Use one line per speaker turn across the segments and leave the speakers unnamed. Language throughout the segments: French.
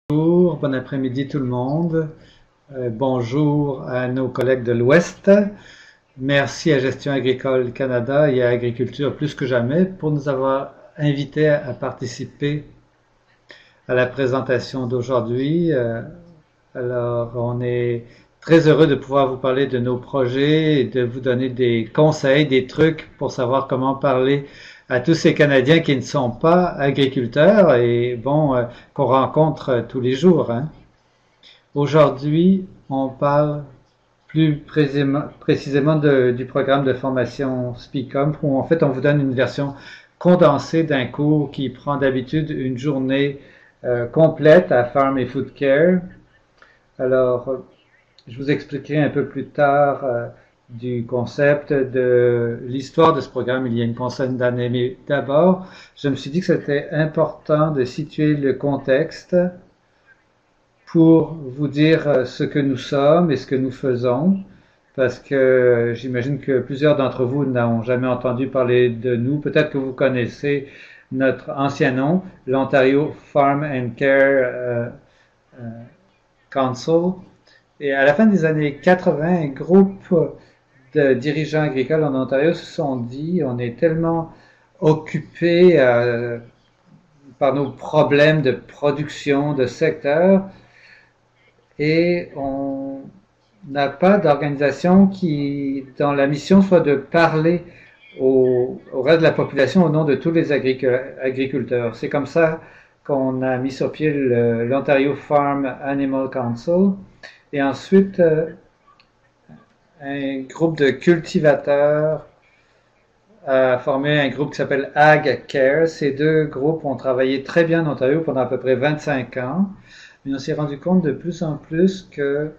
Bonjour, bon après-midi tout le monde. Bonjour à nos collègues de l'Ouest. Merci à Gestion agricole Canada et à Agriculture plus que jamais pour nous avoir invités à participer à la présentation d'aujourd'hui. Alors, on est très heureux de pouvoir vous parler de nos projets et de vous donner des conseils, des trucs pour savoir comment parler à tous ces Canadiens qui ne sont pas agriculteurs et qu'on rencontre tous les jours, hein. Aujourd'hui, on parle plus précisément du programme de formation Speakum, où en fait on vous donne une version condensée d'un cours qui prend d'habitude une journée complète à Farm et Food Care. Alors, je vous expliquerai un peu plus tard du concept, de l'histoire de ce programme il y a une quinzaine d'années. Mais d'abord, je me suis dit que c'était important de situer le contexte pour vous dire ce que nous sommes et ce que nous faisons, parce que j'imagine que plusieurs d'entre vous n'ont jamais entendu parler de nous. Peut-être que vous connaissez notre ancien nom, l'Ontario Farm and Care euh, Council. Et à la fin des années 80, un groupe de dirigeants agricoles en Ontario se sont dit, on est tellement occupés par nos problèmes de production, de secteur, et on n'a pas d'organisation dont la mission soit de parler au reste de la population au nom de tous les agriculteurs. C'est comme ça qu'on a mis sur pied l'Ontario Farm Animal Council. Et ensuite, un groupe de cultivateurs a formé un groupe qui s'appelle Ag Care. Ces deux groupes ont travaillé très bien en Ontario pendant à peu près 25 ans. Mais on s'est rendu compte de plus en plus que,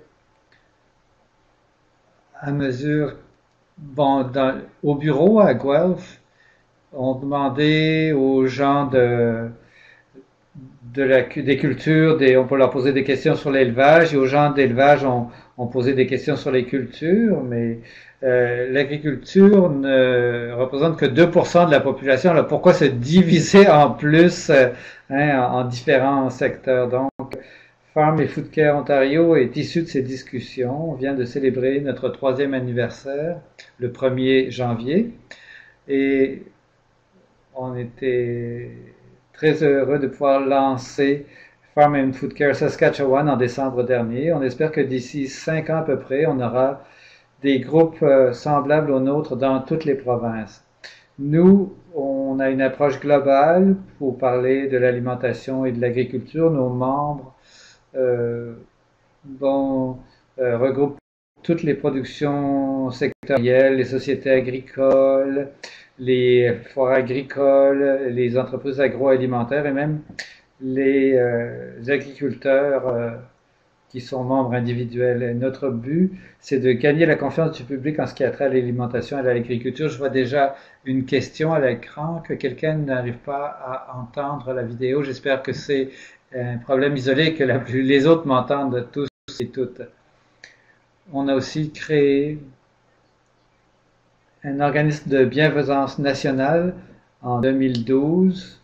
à mesure, au bureau à Guelph, on demandait aux gens des cultures, on peut leur poser des questions sur l'élevage, et aux gens d'élevage, on posait des questions sur les cultures, mais l'agriculture ne représente que 2% de la population. Alors pourquoi se diviser en plus en différents secteurs? Donc, Farm et Food Care Ontario est issu de ces discussions. On vient de célébrer notre 3e anniversaire le 1er janvier et on était très heureux de pouvoir lancer Farm and Food Care Saskatchewan en décembre dernier. On espère que d'ici 5 ans à peu près, on aura des groupes semblables aux nôtres dans toutes les provinces. Nous, on a une approche globale pour parler de l'alimentation et de l'agriculture. Nos membres bon, regroupe toutes les productions sectorielles, les sociétés agricoles, les foires agricoles, les entreprises agroalimentaires et même les agriculteurs qui sont membres individuels. Et notre but, c'est de gagner la confiance du public en ce qui a trait à l'alimentation et à l'agriculture. Je vois déjà une question à l'écran que quelqu'un n'arrive pas à entendre la vidéo. J'espère que c'est un problème isolé, que les autres m'entendent tous et toutes. On a aussi créé un organisme de bienfaisance nationale en 2012.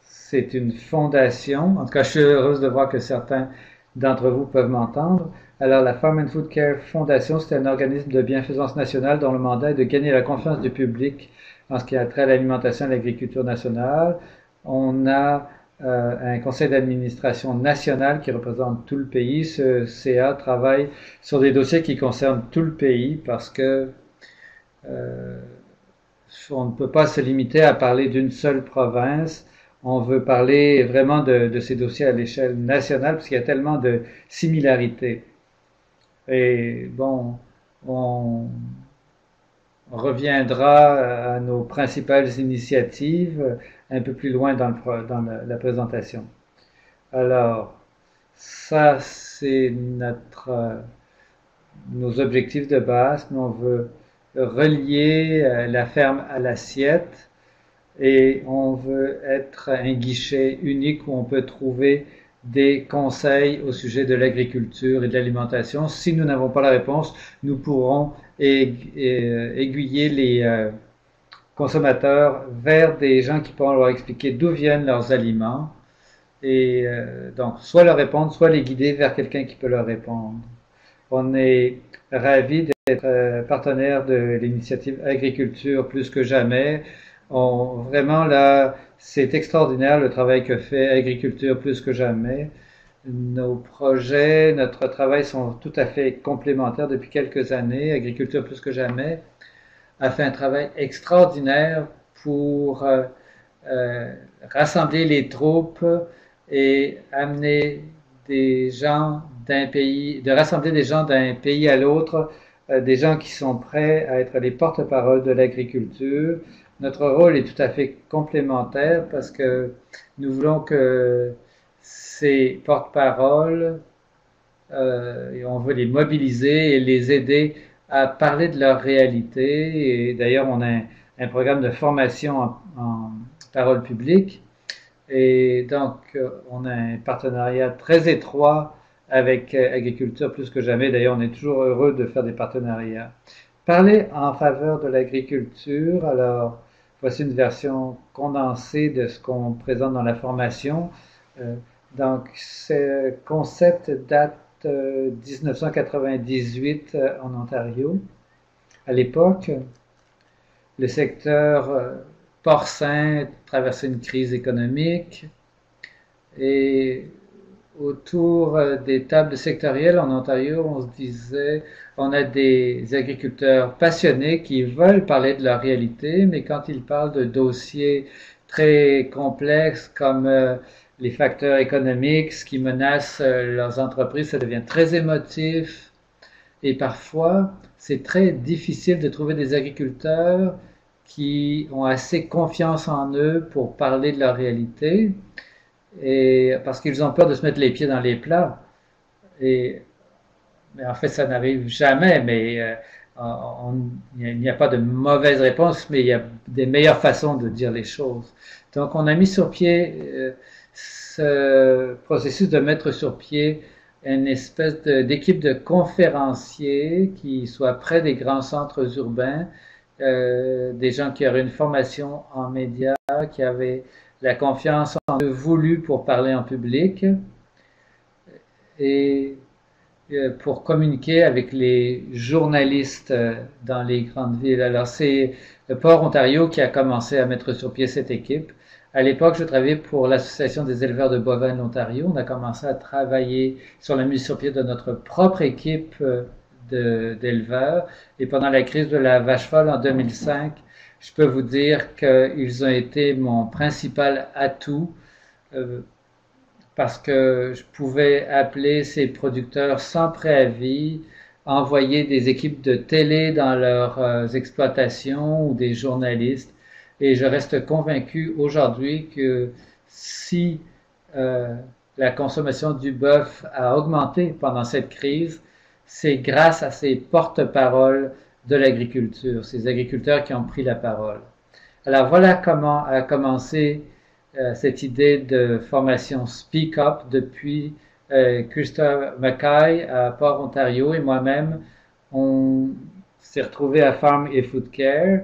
C'est une fondation. En tout cas, je suis heureuse de voir que certains d'entre vous peuvent m'entendre. Alors, la Farm and Food Care Foundation, c'est un organisme de bienfaisance nationale dont le mandat est de gagner la confiance du public en ce qui a trait à l'alimentation et à l'agriculture nationale. On a un conseil d'administration national qui représente tout le pays. Ce CA travaille sur des dossiers qui concernent tout le pays parce que euh, on ne peut pas se limiter à parler d'une seule province. On veut parler vraiment de ces dossiers à l'échelle nationale parce qu'il y a tellement de similarités. Et bon, on reviendra à nos principales initiatives un peu plus loin dans la présentation. Alors, ça, c'est nos objectifs de base. On veut relier la ferme à l'assiette et on veut être un guichet unique où on peut trouver des conseils au sujet de l'agriculture et de l'alimentation. Si nous n'avons pas la réponse, nous pourrons aiguiller les consommateurs vers des gens qui pourront leur expliquer d'où viennent leurs aliments et donc soit leur répondre, soit les guider vers quelqu'un qui peut leur répondre. On est ravis d'être partenaire de l'initiative Agriculture plus que jamais. Vraiment là, c'est extraordinaire le travail que fait Agriculture plus que jamais. Nos projets, notre travail sont tout à fait complémentaires depuis quelques années. Agriculture plus que jamais a fait un travail extraordinaire pour rassembler les troupes et amener des gens d'un pays, de rassembler des gens d'un pays à l'autre, des gens qui sont prêts à être les porte-parole de l'agriculture. Notre rôle est tout à fait complémentaire parce que nous voulons que ces porte-paroles, et on veut les mobiliser et les aider à parler de leur réalité. Et d'ailleurs, on a un programme de formation en parole publique. Et donc, on a un partenariat très étroit avec Agriculture plus que jamais. D'ailleurs, on est toujours heureux de faire des partenariats. Parler en faveur de l'agriculture, alors voici une version condensée de ce qu'on présente dans la formation. Donc, ce concept date 1998 en Ontario. À l'époque, le secteur porcin traversait une crise économique et autour des tables sectorielles en Ontario, on se disait, on a des agriculteurs passionnés qui veulent parler de leur réalité, mais quand ils parlent de dossiers très complexes comme les facteurs économiques, ce qui menace leurs entreprises, ça devient très émotif. Et parfois, c'est très difficile de trouver des agriculteurs qui ont assez confiance en eux pour parler de leur réalité, et parce qu'ils ont peur de se mettre les pieds dans les plats. Et, mais en fait, ça n'arrive jamais, mais il n'y a pas de mauvaise réponse, mais il y a des meilleures façons de dire les choses. Donc, on a mis sur pied ce processus de mettre sur pied une espèce d'équipe de conférenciers qui soient près des grands centres urbains, des gens qui auraient une formation en médias, qui avaient la confiance en eux voulue pour parler en public et pour communiquer avec les journalistes dans les grandes villes. Alors c'est le Port Ontario qui a commencé à mettre sur pied cette équipe. À l'époque, je travaillais pour l'Association des éleveurs de bovins de l'Ontario. On a commencé à travailler sur la mise sur pied de notre propre équipe d'éleveurs. Et pendant la crise de la vache folle en 2005, je peux vous dire qu'ils ont été mon principal atout parce que je pouvais appeler ces producteurs sans préavis, envoyer des équipes de télé dans leurs exploitations ou des journalistes. Et je reste convaincu aujourd'hui que si la consommation du bœuf a augmenté pendant cette crise, c'est grâce à ces porte-paroles de l'agriculture, ces agriculteurs qui ont pris la parole. Alors voilà comment a commencé cette idée de formation Speak Up depuis Christophe Mackay à Port-Ontario et moi-même, on s'est retrouvés à Farm et Food Care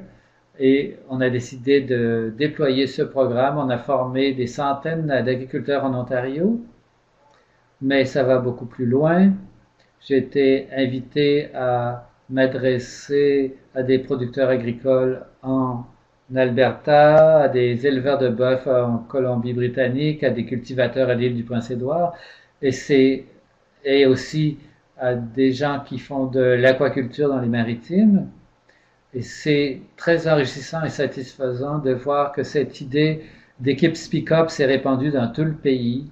et on a décidé de déployer ce programme. On a formé des centaines d'agriculteurs en Ontario, mais ça va beaucoup plus loin. J'ai été invité à m'adresser à des producteurs agricoles en Alberta, à des éleveurs de bœuf en Colombie-Britannique, à des cultivateurs à l'île du Prince-Édouard, et aussi à des gens qui font de l'aquaculture dans les maritimes. Et c'est très enrichissant et satisfaisant de voir que cette idée d'équipe Speak Up s'est répandue dans tout le pays.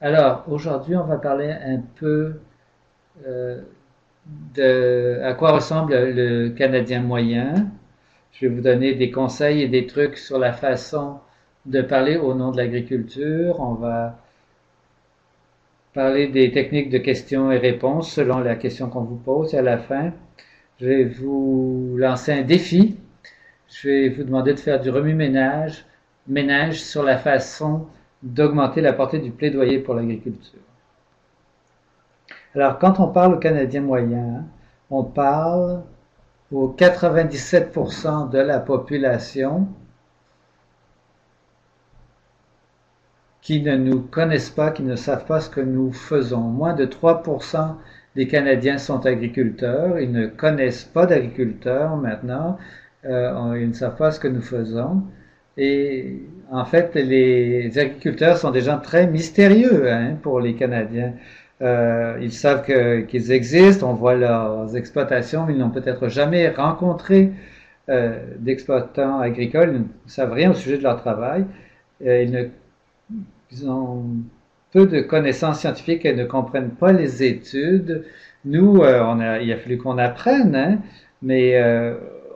Alors, aujourd'hui, on va parler un peu à quoi ressemble le Canadien moyen. Je vais vous donner des conseils et des trucs sur la façon de parler au nom de l'agriculture. On va parler des techniques de questions et réponses selon la question qu'on vous pose. Et à la fin, je vais vous lancer un défi. Je vais vous demander de faire du remue-ménage sur la façon d'augmenter la portée du plaidoyer pour l'agriculture. Alors, quand on parle au Canadien moyen, on parle aux 97% de la population qui ne nous connaissent pas, qui ne savent pas ce que nous faisons. Moins de 3% des Canadiens sont agriculteurs, ils ne connaissent pas d'agriculteurs maintenant, ils ne savent pas ce que nous faisons. Et en fait, les agriculteurs sont des gens très mystérieux hein, pour les Canadiens. Ils savent qu'ils existent, on voit leurs exploitations, mais ils n'ont peut-être jamais rencontré d'exploitants agricoles, ils ne savent rien au sujet de leur travail. Ils ont peu de connaissances scientifiques et ne comprennent pas les études. Nous, il a fallu qu'on apprenne, hein, mais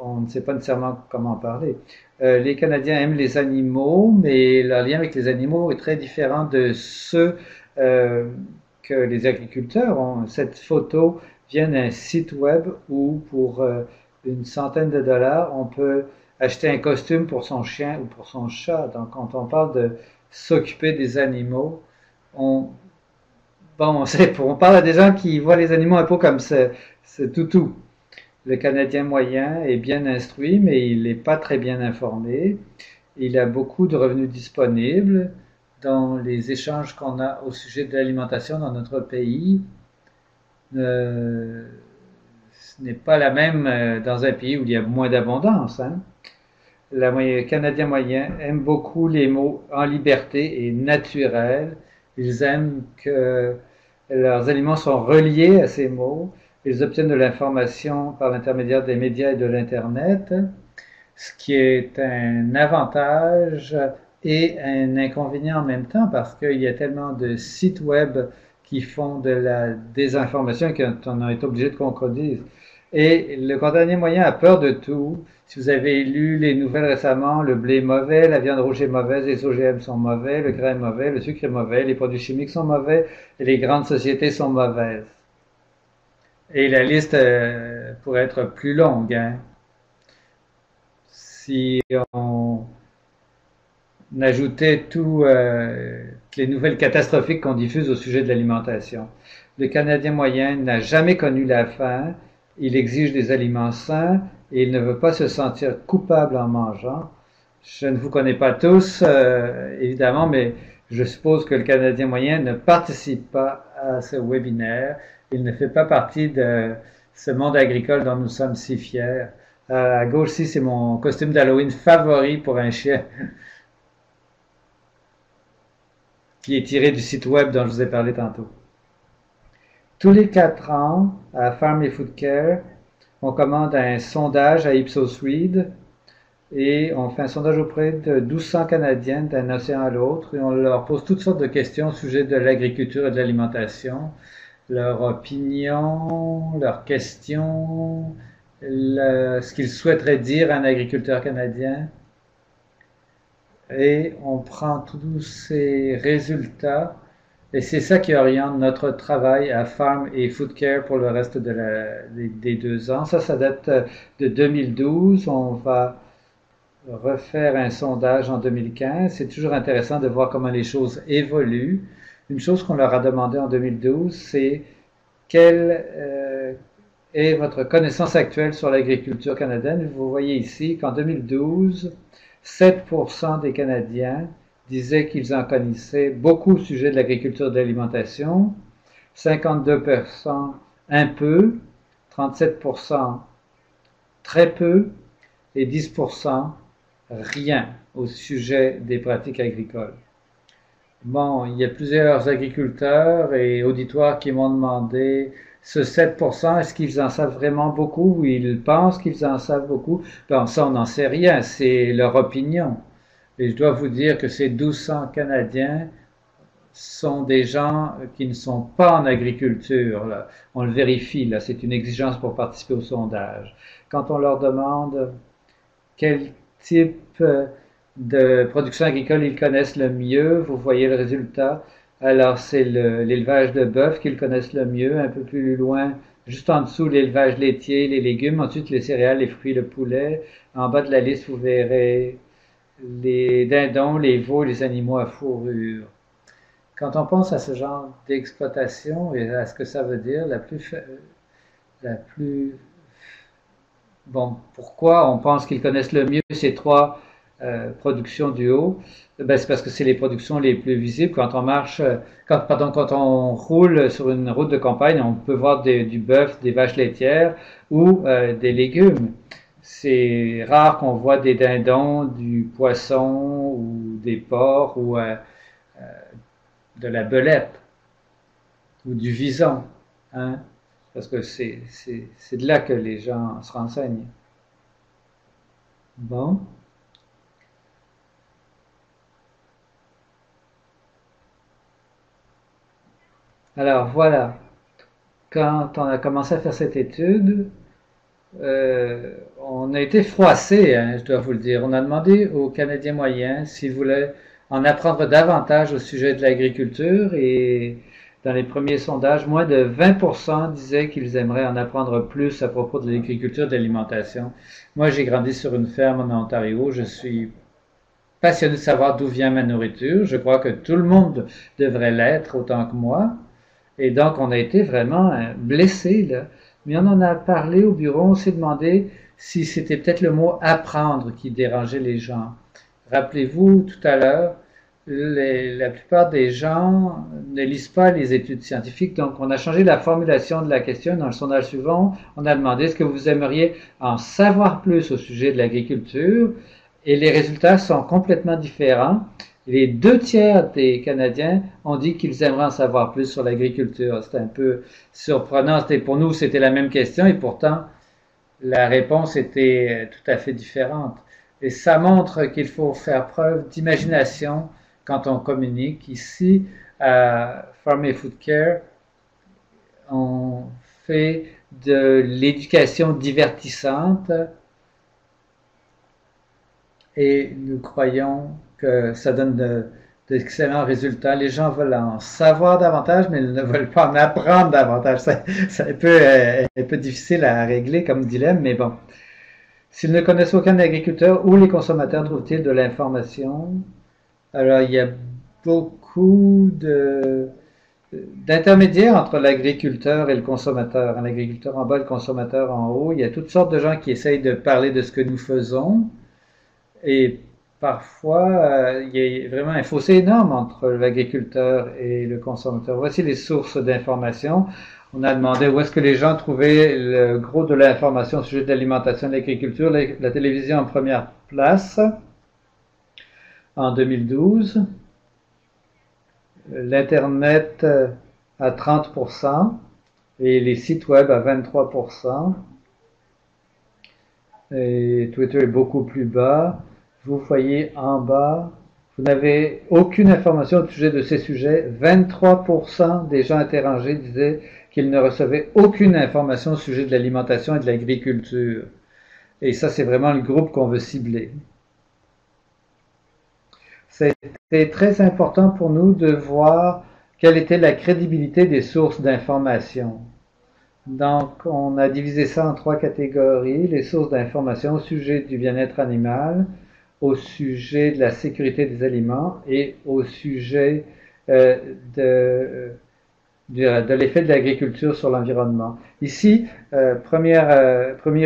on ne sait pas nécessairement comment en parler. Les Canadiens aiment les animaux, mais leur lien avec les animaux est très différent de ceux que les agriculteurs ont. Cette photo vient d'un site web où, pour une centaine de dollars, on peut acheter un costume pour son chien ou pour son chat. Donc, quand on parle de s'occuper des animaux, on, bon, on parle à des gens qui voient les animaux un peu comme c'est toutou. Le Canadien moyen est bien instruit, mais il n'est pas très bien informé. Il a beaucoup de revenus disponibles dans les échanges qu'on a au sujet de l'alimentation dans notre pays. Ce n'est pas la même dans un pays où il y a moins d'abondance. Hein. Le Canadien moyen aime beaucoup les mots en liberté et naturel. Ils aiment que leurs aliments sont reliés à ces mots. Ils obtiennent de l'information par l'intermédiaire des médias et de l'Internet, ce qui est un avantage et un inconvénient en même temps parce qu'il y a tellement de sites web qui font de la désinformation qu'on a été obligé de contredire. Et le Canadien moyen a peur de tout. Si vous avez lu les nouvelles récemment, le blé est mauvais, la viande rouge est mauvaise, les OGM sont mauvais, le grain est mauvais, le sucre est mauvais, les produits chimiques sont mauvais et les grandes sociétés sont mauvaises. Et la liste pourrait être plus longue. Hein. Si on ajoutait toutes les nouvelles catastrophiques qu'on diffuse au sujet de l'alimentation. Le Canadien moyen n'a jamais connu la faim, il exige des aliments sains et il ne veut pas se sentir coupable en mangeant. Je ne vous connais pas tous, évidemment, mais je suppose que le Canadien moyen ne participe pas à ce webinaire. Il ne fait pas partie de ce monde agricole dont nous sommes si fiers. À gauche ici, c'est mon costume d'Halloween favori pour un chien, qui est tiré du site web dont je vous ai parlé tantôt. Tous les 4 ans, à Farm et Food Care, on commande un sondage à Ipsos Reid et on fait un sondage auprès de 1200 Canadiens d'un océan à l'autre et on leur pose toutes sortes de questions au sujet de l'agriculture et de l'alimentation, leur opinion, leurs questions, ce qu'ils souhaiteraient dire à un agriculteur canadien. Et on prend tous ces résultats et c'est ça qui oriente notre travail à Farm et Food Care pour le reste des 2 ans. Ça date de 2012. On va refaire un sondage en 2015. C'est toujours intéressant de voir comment les choses évoluent. Une chose qu'on leur a demandé en 2012, c'est quelle est votre connaissance actuelle sur l'agriculture canadienne. Vous voyez ici qu'en 2012, 7% des Canadiens disaient qu'ils en connaissaient beaucoup au sujet de l'agriculture et de l'alimentation, 52% un peu, 37% très peu et 10% rien au sujet des pratiques agricoles. Bon, il y a plusieurs agriculteurs et auditoires qui m'ont demandé ce 7%, est-ce qu'ils en savent vraiment beaucoup ou ils pensent qu'ils en savent beaucoup? Ben, ça, on n'en sait rien, c'est leur opinion. Et je dois vous dire que ces 1200 Canadiens sont des gens qui ne sont pas en agriculture. Là. On le vérifie, là, c'est une exigence pour participer au sondage. Quand on leur demande quel type de production agricole ils connaissent le mieux, vous voyez le résultat. Alors c'est l'élevage de bœuf qu'ils connaissent le mieux, un peu plus loin, juste en dessous l'élevage laitier, les légumes, ensuite les céréales, les fruits, le poulet. En bas de la liste, vous verrez les dindons, les veaux, les animaux à fourrure. Quand on pense à ce genre d'exploitation et à ce que ça veut dire, bon, pourquoi on pense qu'ils connaissent le mieux ces 3 production du haut, ben, c'est parce que c'est les productions les plus visibles. Quand on marche, quand on roule sur une route de campagne, on peut voir du bœuf, des vaches laitières ou des légumes. C'est rare qu'on voit des dindons, du poisson ou des porcs ou de la belette ou du vison, hein, parce que c'est de là que les gens se renseignent. Bon. Alors voilà, quand on a commencé à faire cette étude, on a été froissé, hein, je dois vous le dire. On a demandé aux Canadiens moyens s'ils voulaient en apprendre davantage au sujet de l'agriculture et dans les premiers sondages, moins de 20% disaient qu'ils aimeraient en apprendre plus à propos de l'agriculture et de l'alimentation. Moi, j'ai grandi sur une ferme en Ontario. Je suis passionné de savoir d'où vient ma nourriture. Je crois que tout le monde devrait l'être autant que moi. Et donc, on a été vraiment blessés, là. Mais on en a parlé au bureau, on s'est demandé si c'était peut-être le mot apprendre qui dérangeait les gens. Rappelez-vous, tout à l'heure, la plupart des gens ne lisent pas les études scientifiques, donc on a changé la formulation de la question. Dans le sondage suivant, on a demandé est-ce que vous aimeriez en savoir plus au sujet de l'agriculture, et les résultats sont complètement différents. Les 2 tiers des Canadiens ont dit qu'ils aimeraient en savoir plus sur l'agriculture. C'est un peu surprenant. Pour nous, c'était la même question et pourtant, la réponse était tout à fait différente. Et ça montre qu'il faut faire preuve d'imagination quand on communique. Ici, à Farm et Food Care, on fait de l'éducation divertissante et nous croyons que ça donne d'excellents résultats. Les gens veulent en savoir davantage, mais ils ne veulent pas en apprendre davantage. C'est un peu difficile à régler comme dilemme, mais bon. S'ils ne connaissent aucun agriculteur, où les consommateurs trouvent-ils de l'information? Alors, il y a beaucoup d'intermédiaires entre l'agriculteur et le consommateur. L'agriculteur en bas, le consommateur en haut. Il y a toutes sortes de gens qui essayent de parler de ce que nous faisons. Et parfois, il y a vraiment un fossé énorme entre l'agriculteur et le consommateur. Voici les sources d'information. On a demandé où est-ce que les gens trouvaient le gros de l'information au sujet de l'alimentation et de l'agriculture. La télévision en première place en 2012. L'Internet à 30% et les sites web à 23%. Et Twitter est beaucoup plus bas. Vous voyez en bas, vous n'avez aucune information au sujet de ces sujets. 23% des gens interrogés disaient qu'ils ne recevaient aucune information au sujet de l'alimentation et de l'agriculture. Et ça, c'est vraiment le groupe qu'on veut cibler. C'était très important pour nous de voir quelle était la crédibilité des sources d'information. Donc, on a divisé ça en 3 catégories. Les sources d'information au sujet du bien-être animal, au sujet de la sécurité des aliments et au sujet de l'effet de l'agriculture sur l'environnement. Ici, premier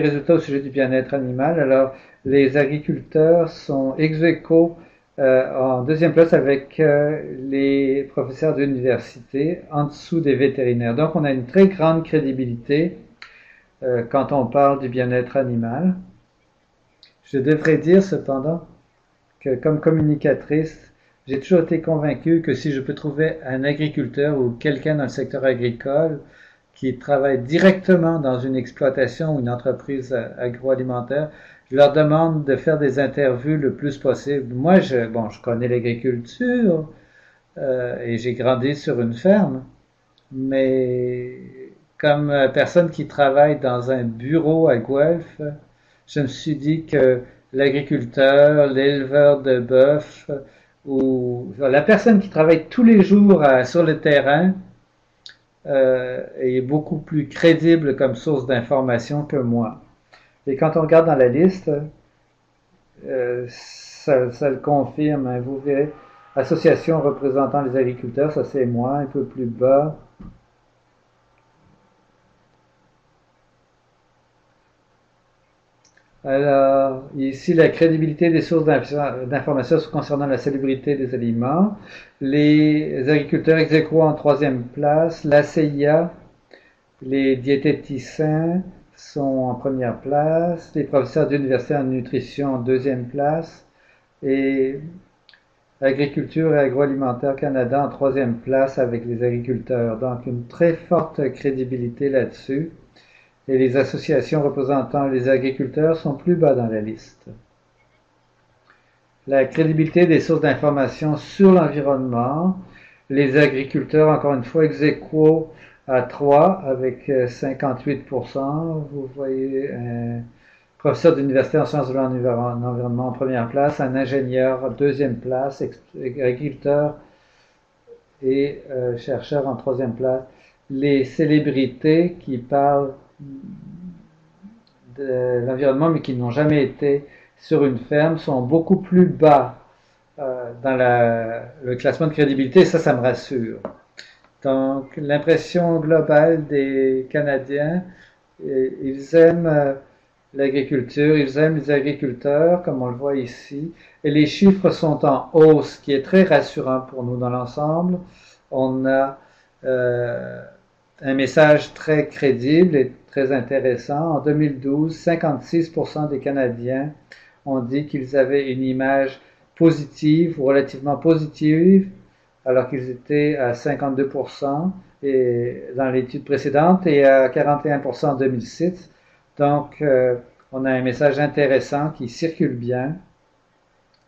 résultat au sujet du bien-être animal. Alors, les agriculteurs sont ex aequo en deuxième place avec les professeurs d'université, en dessous des vétérinaires. Donc, on a une très grande crédibilité quand on parle du bien-être animal. Je devrais dire cependant que comme communicatrice, j'ai toujours été convaincu que si je peux trouver un agriculteur ou quelqu'un dans le secteur agricole qui travaille directement dans une exploitation ou une entreprise agroalimentaire, je leur demande de faire des interviews le plus possible. Moi, je connais l'agriculture et j'ai grandi sur une ferme, mais comme personne qui travaille dans un bureau à Guelph, je me suis dit que l'agriculteur, l'éleveur de bœuf ou la personne qui travaille tous les jours sur le terrain est beaucoup plus crédible comme source d'information que moi. Et quand on regarde dans la liste, ça le confirme, hein, vous verrez. Association représentant les agriculteurs, ça c'est moi, un peu plus bas. Alors, ici, la crédibilité des sources d'informations concernant la salubrité des aliments. Les agriculteurs ex aequo en troisième place. La CIA, les diététiciens sont en première place. Les professeurs d'université en nutrition en deuxième place. Et Agriculture et agroalimentaire Canada en troisième place avec les agriculteurs. Donc, une très forte crédibilité là-dessus. Et les associations représentant les agriculteurs sont plus bas dans la liste. La crédibilité des sources d'information sur l'environnement, les agriculteurs, encore une fois, ex aequo à 3 avec 58%. Vous voyez un professeur d'université en sciences de l'environnement en première place, un ingénieur en deuxième place, agriculteur et chercheur en troisième place. Les célébrités qui parlent de l'environnement mais qui n'ont jamais été sur une ferme sont beaucoup plus bas dans le classement de crédibilité et ça me rassure. Donc l'impression globale des Canadiens, ils aiment l'agriculture, ils aiment les agriculteurs comme on le voit ici et les chiffres sont en hausse, ce qui est très rassurant pour nous dans l'ensemble. On a un message très crédible et très intéressant. En 2012, 56% des Canadiens ont dit qu'ils avaient une image positive ou relativement positive, alors qu'ils étaient à 52% dans l'étude précédente et à 41% en 2006. Donc, on a un message intéressant qui circule bien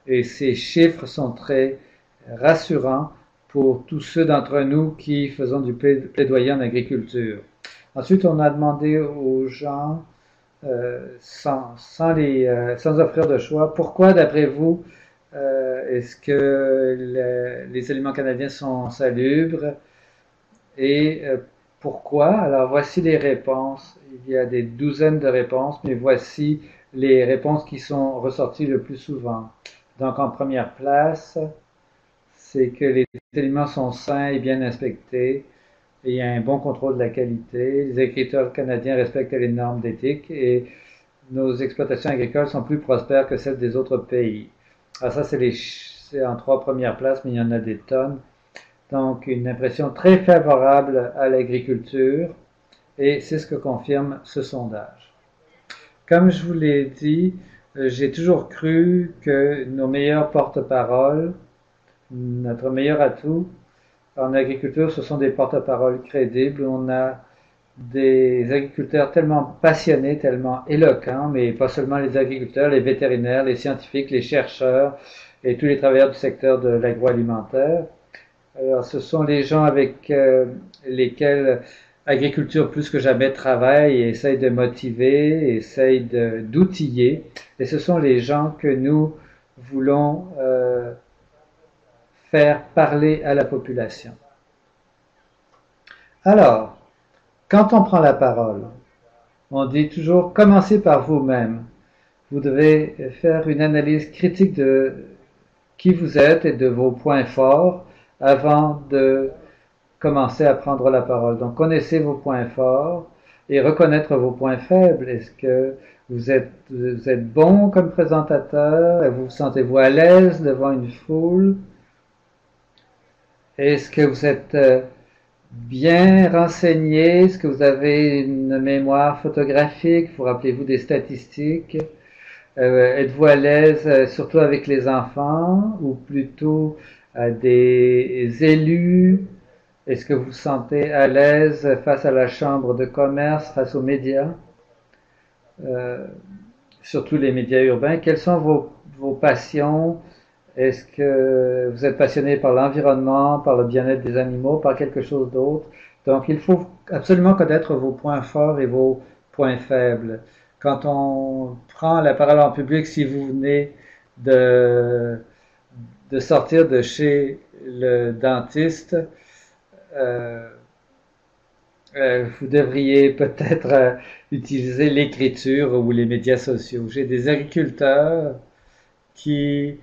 et ces chiffres sont très rassurants pour tous ceux d'entre nous qui faisons du plaidoyer en agriculture. Ensuite, on a demandé aux gens, sans offrir de choix, pourquoi, d'après vous, est-ce que les aliments canadiens sont salubres et pourquoi? Alors, voici les réponses. Il y a des douzaines de réponses, mais voici les réponses qui sont ressorties le plus souvent. Donc, en première place, c'est que les aliments sont sains et bien inspectés et il y a un bon contrôle de la qualité. Les agriculteurs canadiens respectent les normes d'éthique et nos exploitations agricoles sont plus prospères que celles des autres pays. Alors ça, c'est en 3 premières places, mais il y en a des tonnes. Donc, une impression très favorable à l'agriculture et c'est ce que confirme ce sondage. Comme je vous l'ai dit, j'ai toujours cru que nos meilleurs porte-paroles, notre meilleur atout en agriculture, ce sont des porte-paroles crédibles. On a des agriculteurs tellement passionnés, tellement éloquents, mais pas seulement les agriculteurs, les vétérinaires, les scientifiques, les chercheurs et tous les travailleurs du secteur de l'agroalimentaire. Alors, ce sont les gens avec lesquels Agriculture plus que jamais travaille et essaye de motiver, essaye d'outiller. Et ce sont les gens que nous voulons faire parler à la population. Alors, quand on prend la parole, on dit toujours commencez par vous-même. Vous devez faire une analyse critique de qui vous êtes et de vos points forts avant de commencer à prendre la parole. Donc, connaissez vos points forts et reconnaître vos points faibles. Est-ce que vous êtes bon comme présentateur? Vous sentez-vous à l'aise devant une foule? Est-ce que vous êtes bien renseigné? Est-ce que vous avez une mémoire photographique? Vous rappelez-vous des statistiques? Êtes-vous à l'aise surtout avec les enfants ou plutôt des élus? Est-ce que vous vous sentez à l'aise face à la chambre de commerce, face aux médias? Surtout les médias urbains. Quelles sont vos passions? Est-ce que vous êtes passionné par l'environnement, par le bien-être des animaux, par quelque chose d'autre? Donc, il faut absolument connaître vos points forts et vos points faibles. Quand on prend la parole en public, si vous venez de sortir de chez le dentiste, vous devriez peut-être utiliser l'écriture ou les médias sociaux. J'ai des agriculteurs qui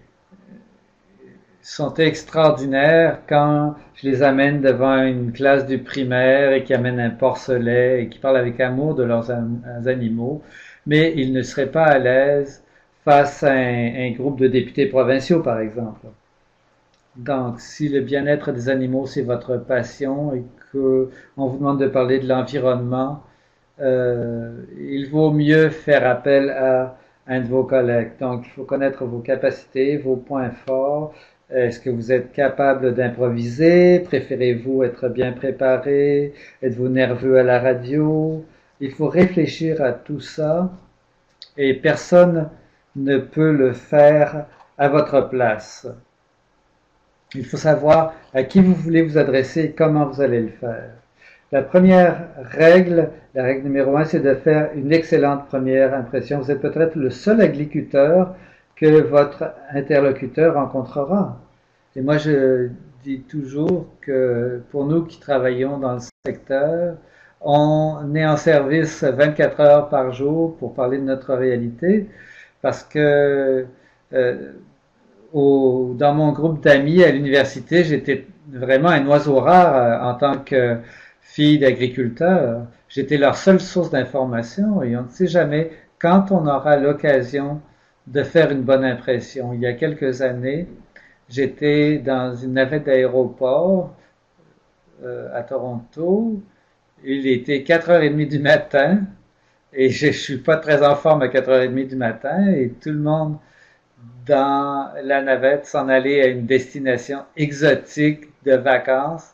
sont extraordinaires quand je les amène devant une classe du primaire et qui amènent un porcelet et qui parlent avec amour de leurs animaux. mais il ne serait pas à l'aise face à un groupe de députés provinciaux, par exemple. Donc, si le bien-être des animaux, c'est votre passion et qu'on vous demande de parler de l'environnement, il vaut mieux faire appel à un de vos collègues. Donc, il faut connaître vos capacités, vos points forts. Est-ce que vous êtes capable d'improviser? Préférez-vous être bien préparé? Êtes-vous nerveux à la radio? Il faut réfléchir à tout ça et personne ne peut le faire à votre place. Il faut savoir à qui vous voulez vous adresser et comment vous allez le faire. La première règle, la règle numéro un, c'est de faire une excellente première impression. Vous êtes peut-être le seul agriculteur que votre interlocuteur rencontrera. Et moi, je dis toujours que pour nous qui travaillons dans le secteur, on est en service 24 heures par jour pour parler de notre réalité parce que dans mon groupe d'amis à l'université, j'étais vraiment un oiseau rare en tant que fille d'agriculteur. J'étais leur seule source d'information et on ne sait jamais quand on aura l'occasion de faire une bonne impression. Il y a quelques années, j'étais dans une navette d'aéroport à Toronto. Il était 4h30 du matin et je ne suis pas très en forme à 4h30 du matin et tout le monde dans la navette s'en aller à une destination exotique de vacances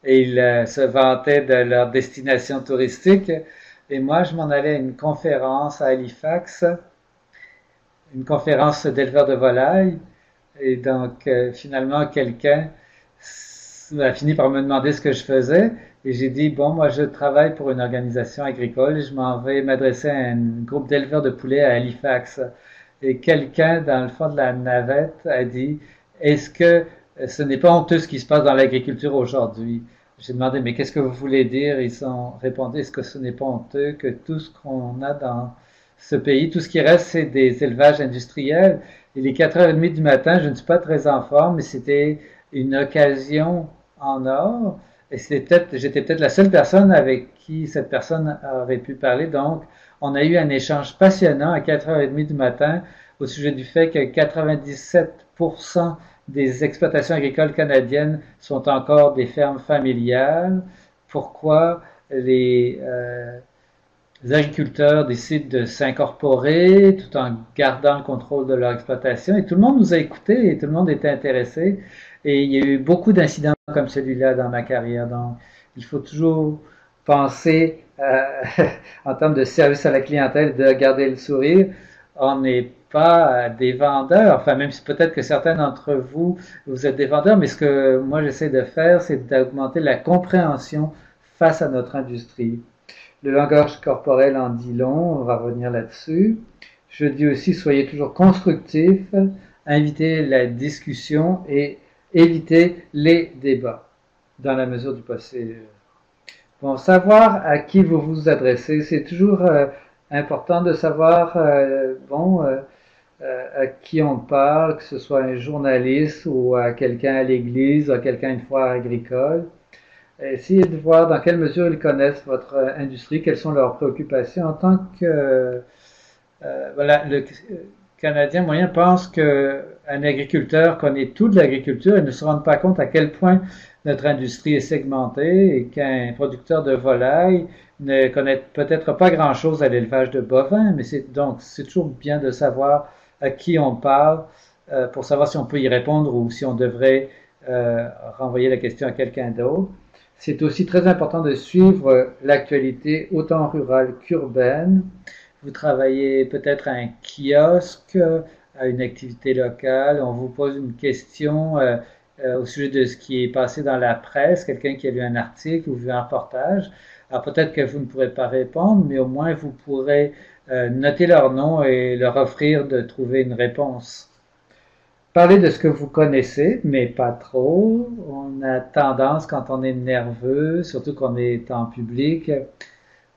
et ils se vantaient de leur destination touristique. Et moi, je m'en allais à une conférence à Halifax, une conférence d'éleveurs de volailles. Et donc, finalement, quelqu'un a fini par me demander ce que je faisais. Et j'ai dit, bon, moi, je travaille pour une organisation agricole et je m'en vais m'adresser à un groupe d'éleveurs de poulets à Halifax. Et quelqu'un, dans le fond de la navette, a dit, est-ce que ce n'est pas honteux ce qui se passe dans l'agriculture aujourd'hui? J'ai demandé, mais qu'est-ce que vous voulez dire? Ils ont répondu, est-ce que ce n'est pas honteux que tout ce qu'on a dans ce pays, tout ce qui reste, c'est des élevages industriels? Il est 4h30 du matin, je ne suis pas très en forme, mais c'était une occasion en or. Et j'étais peut-être la seule personne avec qui cette personne aurait pu parler. Donc, on a eu un échange passionnant à 4h30 du matin au sujet du fait que 97% des exploitations agricoles canadiennes sont encore des fermes familiales. Pourquoi les agriculteurs décident de s'incorporer tout en gardant le contrôle de leur exploitation. Et tout le monde nous a écoutés et tout le monde était intéressé. Et il y a eu beaucoup d'incidents comme celui-là dans ma carrière. Donc, il faut toujours penser en termes de service à la clientèle, de garder le sourire. On n'est pas des vendeurs, enfin même si peut-être que certains d'entre vous, vous êtes des vendeurs, mais ce que moi j'essaie de faire, c'est d'augmenter la compréhension face à notre industrie. Le langage corporel en dit long, on va revenir là-dessus. Je dis aussi, soyez toujours constructif, invitez la discussion et évitez les débats, dans la mesure du possible. Bon, savoir à qui vous vous adressez, c'est toujours important de savoir, à qui on parle, que ce soit un journaliste ou à quelqu'un à l'église, ou à quelqu'un à une foire agricole. Essayez de voir dans quelle mesure ils connaissent votre industrie, quelles sont leurs préoccupations. En tant que voilà, le Canadien moyen pense qu'un agriculteur connaît tout de l'agriculture et ne se rend pas compte à quel point notre industrie est segmentée et qu'un producteur de volailles ne connaît peut-être pas grand-chose à l'élevage de bovins, mais c'est toujours bien de savoir à qui on parle pour savoir si on peut y répondre ou si on devrait renvoyer la question à quelqu'un d'autre. C'est aussi très important de suivre l'actualité autant rurale qu'urbaine. Vous travaillez peut-être à un kiosque, à une activité locale, on vous pose une question au sujet de ce qui est passé dans la presse, quelqu'un qui a lu un article ou vu un reportage. Alors peut-être que vous ne pourrez pas répondre, mais au moins vous pourrez noter leur nom et leur offrir de trouver une réponse. Parlez de ce que vous connaissez, mais pas trop. On a tendance, quand on est nerveux, surtout qu'on est en public,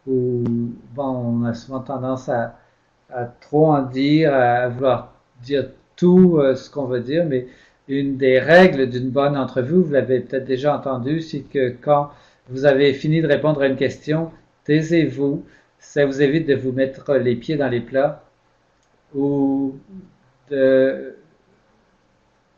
ou bon, on a souvent tendance à trop en dire, à vouloir dire tout ce qu'on veut dire, mais une des règles d'une bonne entrevue, vous l'avez peut-être déjà entendu, c'est que quand vous avez fini de répondre à une question, taisez-vous. ça vous évite de vous mettre les pieds dans les plats ou de...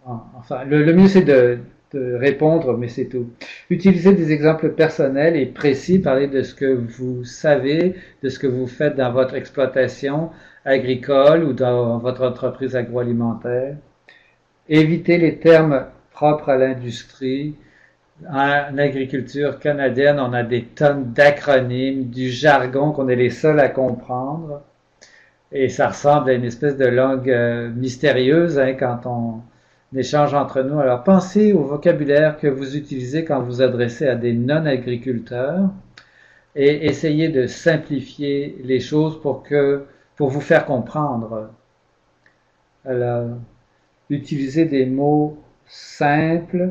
Enfin, le mieux c'est de répondre, mais c'est tout. Utilisez des exemples personnels et précis, parlez de ce que vous savez, de ce que vous faites dans votre exploitation agricole ou dans votre entreprise agroalimentaire. Évitez les termes propres à l'industrie. En agriculture canadienne, on a des tonnes d'acronymes, du jargon qu'on est les seuls à comprendre. Et ça ressemble à une espèce de langue mystérieuse hein, quand on échange entre nous. Alors pensez au vocabulaire que vous utilisez quand vous adressez à des non-agriculteurs et essayez de simplifier les choses pour vous faire comprendre. Alors, utilisez des mots simples,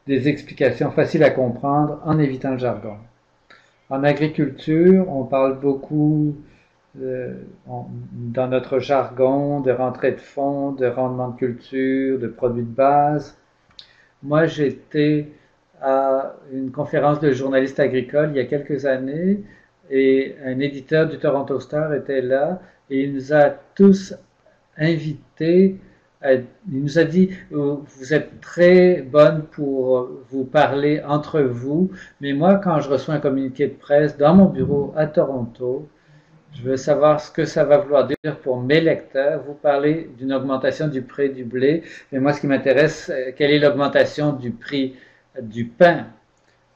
des explications faciles à comprendre en évitant le jargon. En agriculture, on parle beaucoup dans notre jargon de rentrée de fonds, de rendement de culture, de produits de base. Moi, j'étais à une conférence de journalistes agricoles il y a quelques années et un éditeur du Toronto Star était là et il nous a tous invités. Il nous a dit, vous êtes très bonne pour vous parler entre vous, mais moi, quand je reçois un communiqué de presse dans mon bureau à Toronto, je veux savoir ce que ça va vouloir dire pour mes lecteurs. Vous parlez d'une augmentation du prix du blé, mais moi, ce qui m'intéresse, quelle est l'augmentation du prix du pain?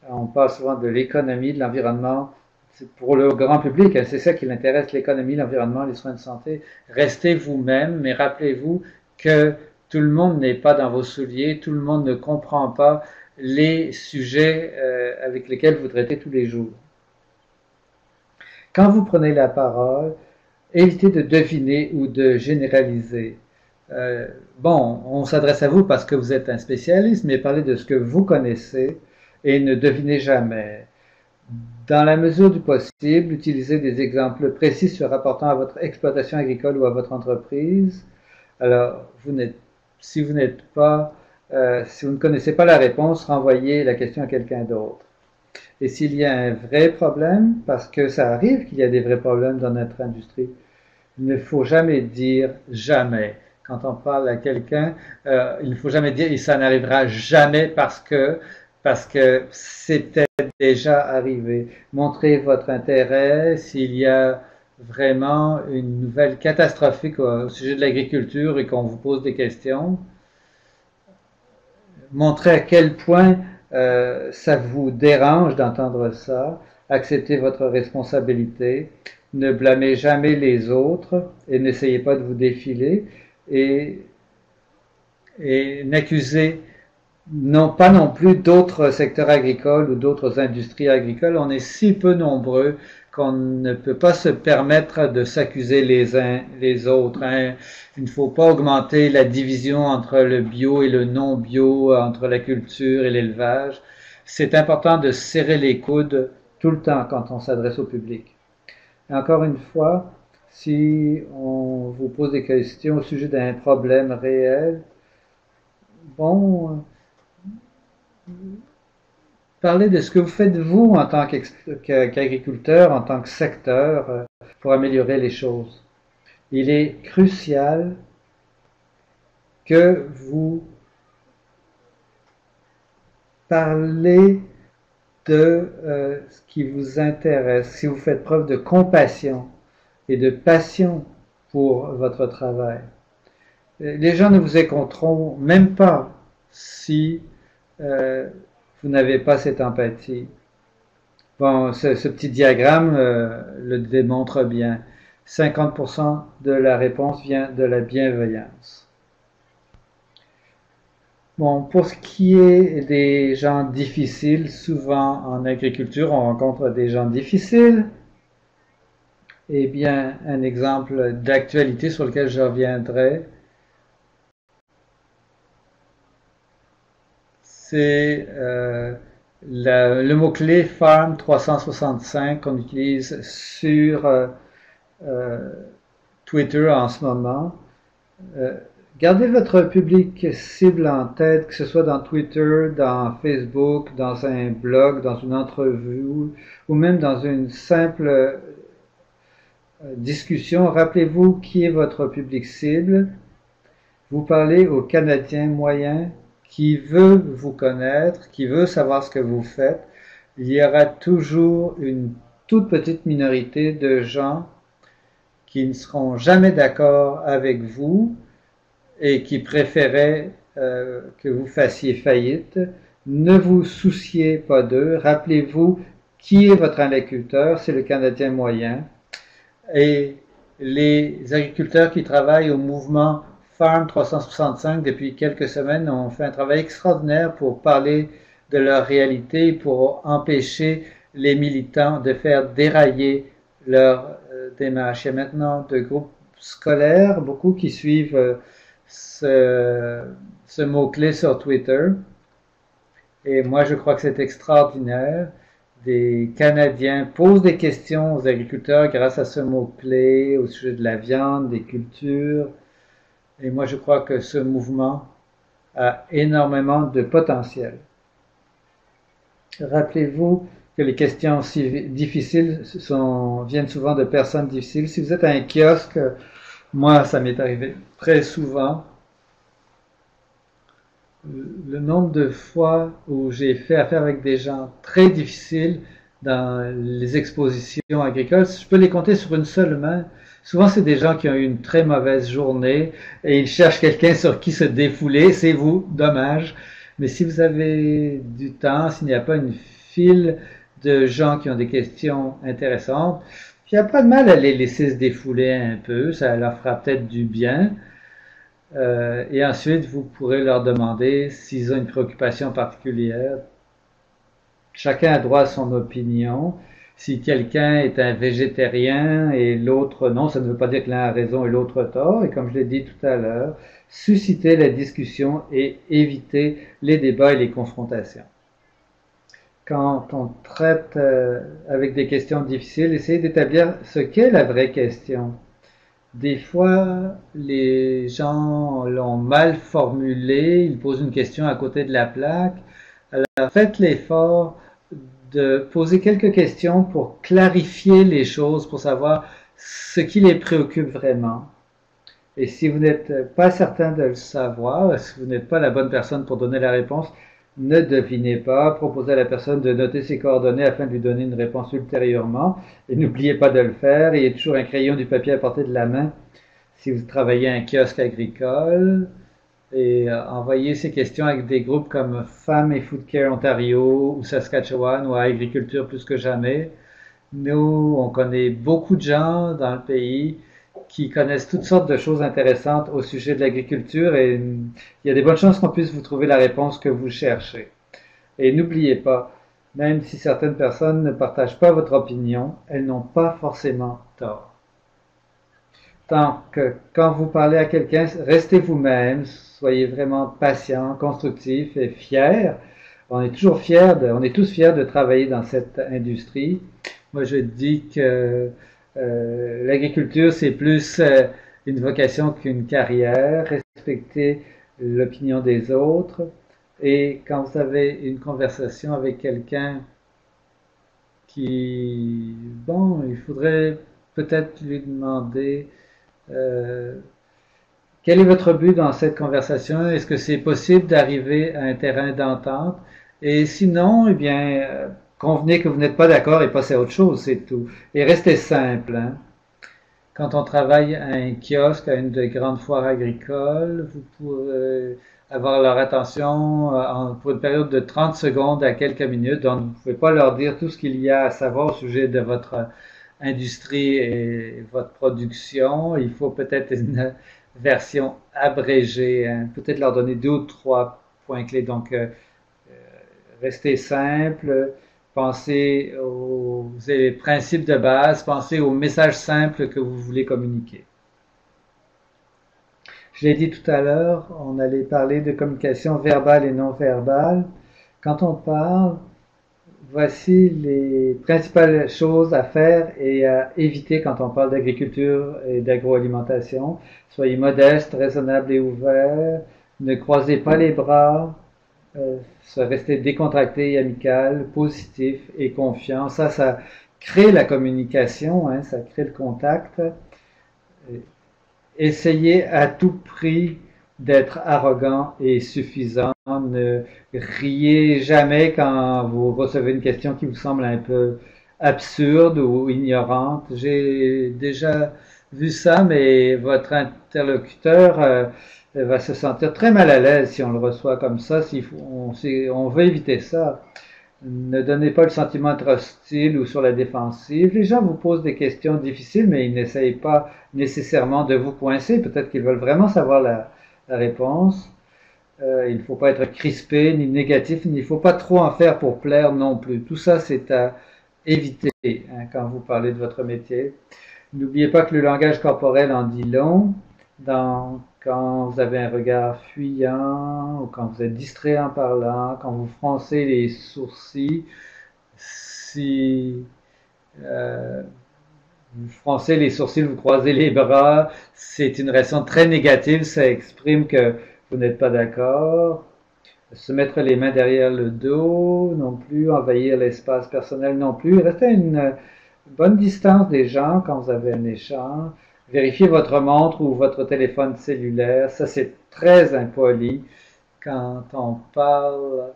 On parle souvent de l'économie, de l'environnement. C'est pour le grand public, c'est ça qui l'intéresse, l'économie, l'environnement, les soins de santé. Restez vous-même, mais rappelez-vous que tout le monde n'est pas dans vos souliers, tout le monde ne comprend pas les sujets avec lesquels vous traitez tous les jours. Quand vous prenez la parole, évitez de deviner ou de généraliser. Bon, on s'adresse à vous parce que vous êtes un spécialiste, mais parlez de ce que vous connaissez et ne devinez jamais. Dans la mesure du possible, utilisez des exemples précis se rapportant à votre exploitation agricole ou à votre entreprise. Alors, si vous n'êtes pas, si vous ne connaissez pas la réponse, renvoyez la question à quelqu'un d'autre. Et s'il y a un vrai problème, parce que ça arrive qu'il y a des vrais problèmes dans notre industrie, il ne faut jamais dire jamais. Quand on parle à quelqu'un, il ne faut jamais dire et ça n'arrivera jamais parce que c'était déjà arrivé. Montrez votre intérêt s'il y a vraiment une nouvelle catastrophique au sujet de l'agriculture et qu'on vous pose des questions. Montrez à quel point ça vous dérange d'entendre ça. Acceptez votre responsabilité. Ne blâmez jamais les autres et n'essayez pas de vous défiler. Et n'accusez pas non plus d'autres secteurs agricoles ou d'autres industries agricoles. On est si peu nombreux qu'on ne peut pas se permettre de s'accuser les uns les autres. Hein. Il ne faut pas augmenter la division entre le bio et le non bio, entre la culture et l'élevage. C'est important de serrer les coudes tout le temps quand on s'adresse au public. Et encore une fois, si on vous pose des questions au sujet d'un problème réel, bon, parlez de ce que vous faites vous en tant qu'agriculteur, en tant que secteur, pour améliorer les choses. Il est crucial que vous parlez de ce qui vous intéresse, si vous faites preuve de compassion et de passion pour votre travail. Les gens ne vous écouteront même pas si vous n'avez pas cette empathie. Bon, ce petit diagramme le démontre bien. 50% de la réponse vient de la bienveillance. Bon, pour ce qui est des gens difficiles, souvent en agriculture, on rencontre des gens difficiles. Eh bien, un exemple d'actualité sur lequel je reviendrai, c'est le mot-clé Farm 365 qu'on utilise sur Twitter en ce moment. Gardez votre public cible en tête, que ce soit dans Twitter, dans Facebook, dans un blog, dans une entrevue ou même dans une simple discussion, rappelez-vous qui est votre public cible. Vous parlez au Canadien moyen qui veut vous connaître, qui veut savoir ce que vous faites. Il y aura toujours une toute petite minorité de gens qui ne seront jamais d'accord avec vous et qui préféraient que vous fassiez faillite. Ne vous souciez pas d'eux. Rappelez-vous qui est votre agriculteur, c'est le Canadien moyen. Et les agriculteurs qui travaillent au mouvement Farm 365 depuis quelques semaines ont fait un travail extraordinaire pour parler de leur réalité, pour empêcher les militants de faire dérailler leur démarche. Il y a maintenant de groupes scolaires, beaucoup qui suivent ce mot-clé sur Twitter. Et moi, je crois que c'est extraordinaire. Des Canadiens posent des questions aux agriculteurs grâce à ce mot-clé au sujet de la viande, des cultures. Et moi, je crois que ce mouvement a énormément de potentiel. Rappelez-vous que les questions difficiles viennent souvent de personnes difficiles. Si vous êtes à un kiosque, moi, ça m'est arrivé très souvent. Le nombre de fois où j'ai fait affaire avec des gens très difficiles dans les expositions agricoles, je peux les compter sur une seule main. Souvent, c'est des gens qui ont eu une très mauvaise journée et ils cherchent quelqu'un sur qui se défouler. C'est vous, dommage. Mais si vous avez du temps, s'il n'y a pas une file de gens qui ont des questions intéressantes, il n'y a pas de mal à les laisser se défouler un peu. Ça leur fera peut-être du bien. Et ensuite, vous pourrez leur demander s'ils ont une préoccupation particulière. Chacun a droit à son opinion. Si quelqu'un est un végétarien et l'autre non, ça ne veut pas dire que l'un a raison et l'autre tort. Et comme je l'ai dit tout à l'heure, susciter la discussion et éviter les débats et les confrontations. Quand on traite avec des questions difficiles, essayez d'établir ce qu'est la vraie question. Des fois, les gens l'ont mal formulé, ils posent une question à côté de la plaque. Alors, faites l'effort de poser quelques questions pour clarifier les choses, pour savoir ce qui les préoccupe vraiment. Et si vous n'êtes pas certain de le savoir, si vous n'êtes pas la bonne personne pour donner la réponse, ne devinez pas, proposez à la personne de noter ses coordonnées afin de lui donner une réponse ultérieurement. Et n'oubliez pas de le faire. Il y a toujours un crayon, du papier à portée de la main si vous travaillez à un kiosque agricole. Et envoyez ces questions avec des groupes comme Femmes et Food Care Ontario ou Saskatchewan ou à Agriculture plus que jamais. Nous, on connaît beaucoup de gens dans le pays qui connaissent toutes sortes de choses intéressantes au sujet de l'agriculture et il y a des bonnes chances qu'on puisse vous trouver la réponse que vous cherchez. Et n'oubliez pas, même si certaines personnes ne partagent pas votre opinion, elles n'ont pas forcément tort. Tant que quand vous parlez à quelqu'un, restez vous-même, soyez vraiment patient, constructif et fier. On est toujours fiers on est tous fiers de travailler dans cette industrie. Moi, je dis que l'agriculture, c'est plus une vocation qu'une carrière. Respecter l'opinion des autres. Et quand vous avez une conversation avec quelqu'un qui, bon, il faudrait peut-être lui demander quel est votre but dans cette conversation? Est-ce que c'est possible d'arriver à un terrain d'entente? Et sinon, eh bien, convenez que vous n'êtes pas d'accord et passez à autre chose, c'est tout. Et restez simple. Hein. Quand on travaille à un kiosque, à une de grandes foires agricoles, vous pourrez avoir leur attention pour une période de 30 secondes à quelques minutes. Donc, vous ne pouvez pas leur dire tout ce qu'il y a à savoir au sujet de votre industrie et votre production. Il faut peut-être une version abrégée, hein. Peut-être leur donner 2 ou 3 points clés. Donc, restez simple, pensez aux principes de base, pensez aux messages simples que vous voulez communiquer. Je l'ai dit tout à l'heure, on allait parler de communication verbale et non verbale. Quand on parle, voici les principales choses à faire et à éviter quand on parle d'agriculture et d'agroalimentation. Soyez modeste, raisonnable et ouvert. Ne croisez pas les bras. Restez décontracté et amical, positif et confiant. Ça crée la communication, hein, ça crée le contact. Essayez à tout prix d'être arrogant et suffisant. Ne riez jamais quand vous recevez une question qui vous semble un peu absurde ou ignorante. J'ai déjà vu ça, mais votre interlocuteur va se sentir très mal à l'aise si on le reçoit comme ça. On veut éviter ça. Ne donnez pas le sentiment d'être hostile ou sur la défensive. Les gens vous posent des questions difficiles, mais ils n'essayent pas nécessairement de vous coincer. Peut-être qu'ils veulent vraiment savoir la réponse. Il ne faut pas être crispé, ni négatif, il ne faut pas trop en faire pour plaire non plus. Tout ça, c'est à éviter hein, quand vous parlez de votre métier. N'oubliez pas que le langage corporel en dit long. Quand vous avez un regard fuyant, ou quand vous êtes distrait en parlant, quand vous froncez les sourcils, si vous froncez les sourcils, vous croisez les bras, c'est une réaction très négative, ça exprime que vous n'êtes pas d'accord. Se mettre les mains derrière le dos non plus, envahir l'espace personnel non plus. Restez à une bonne distance des gens quand vous avez un échange. Vérifiez votre montre ou votre téléphone cellulaire. Ça, c'est très impoli quand on parle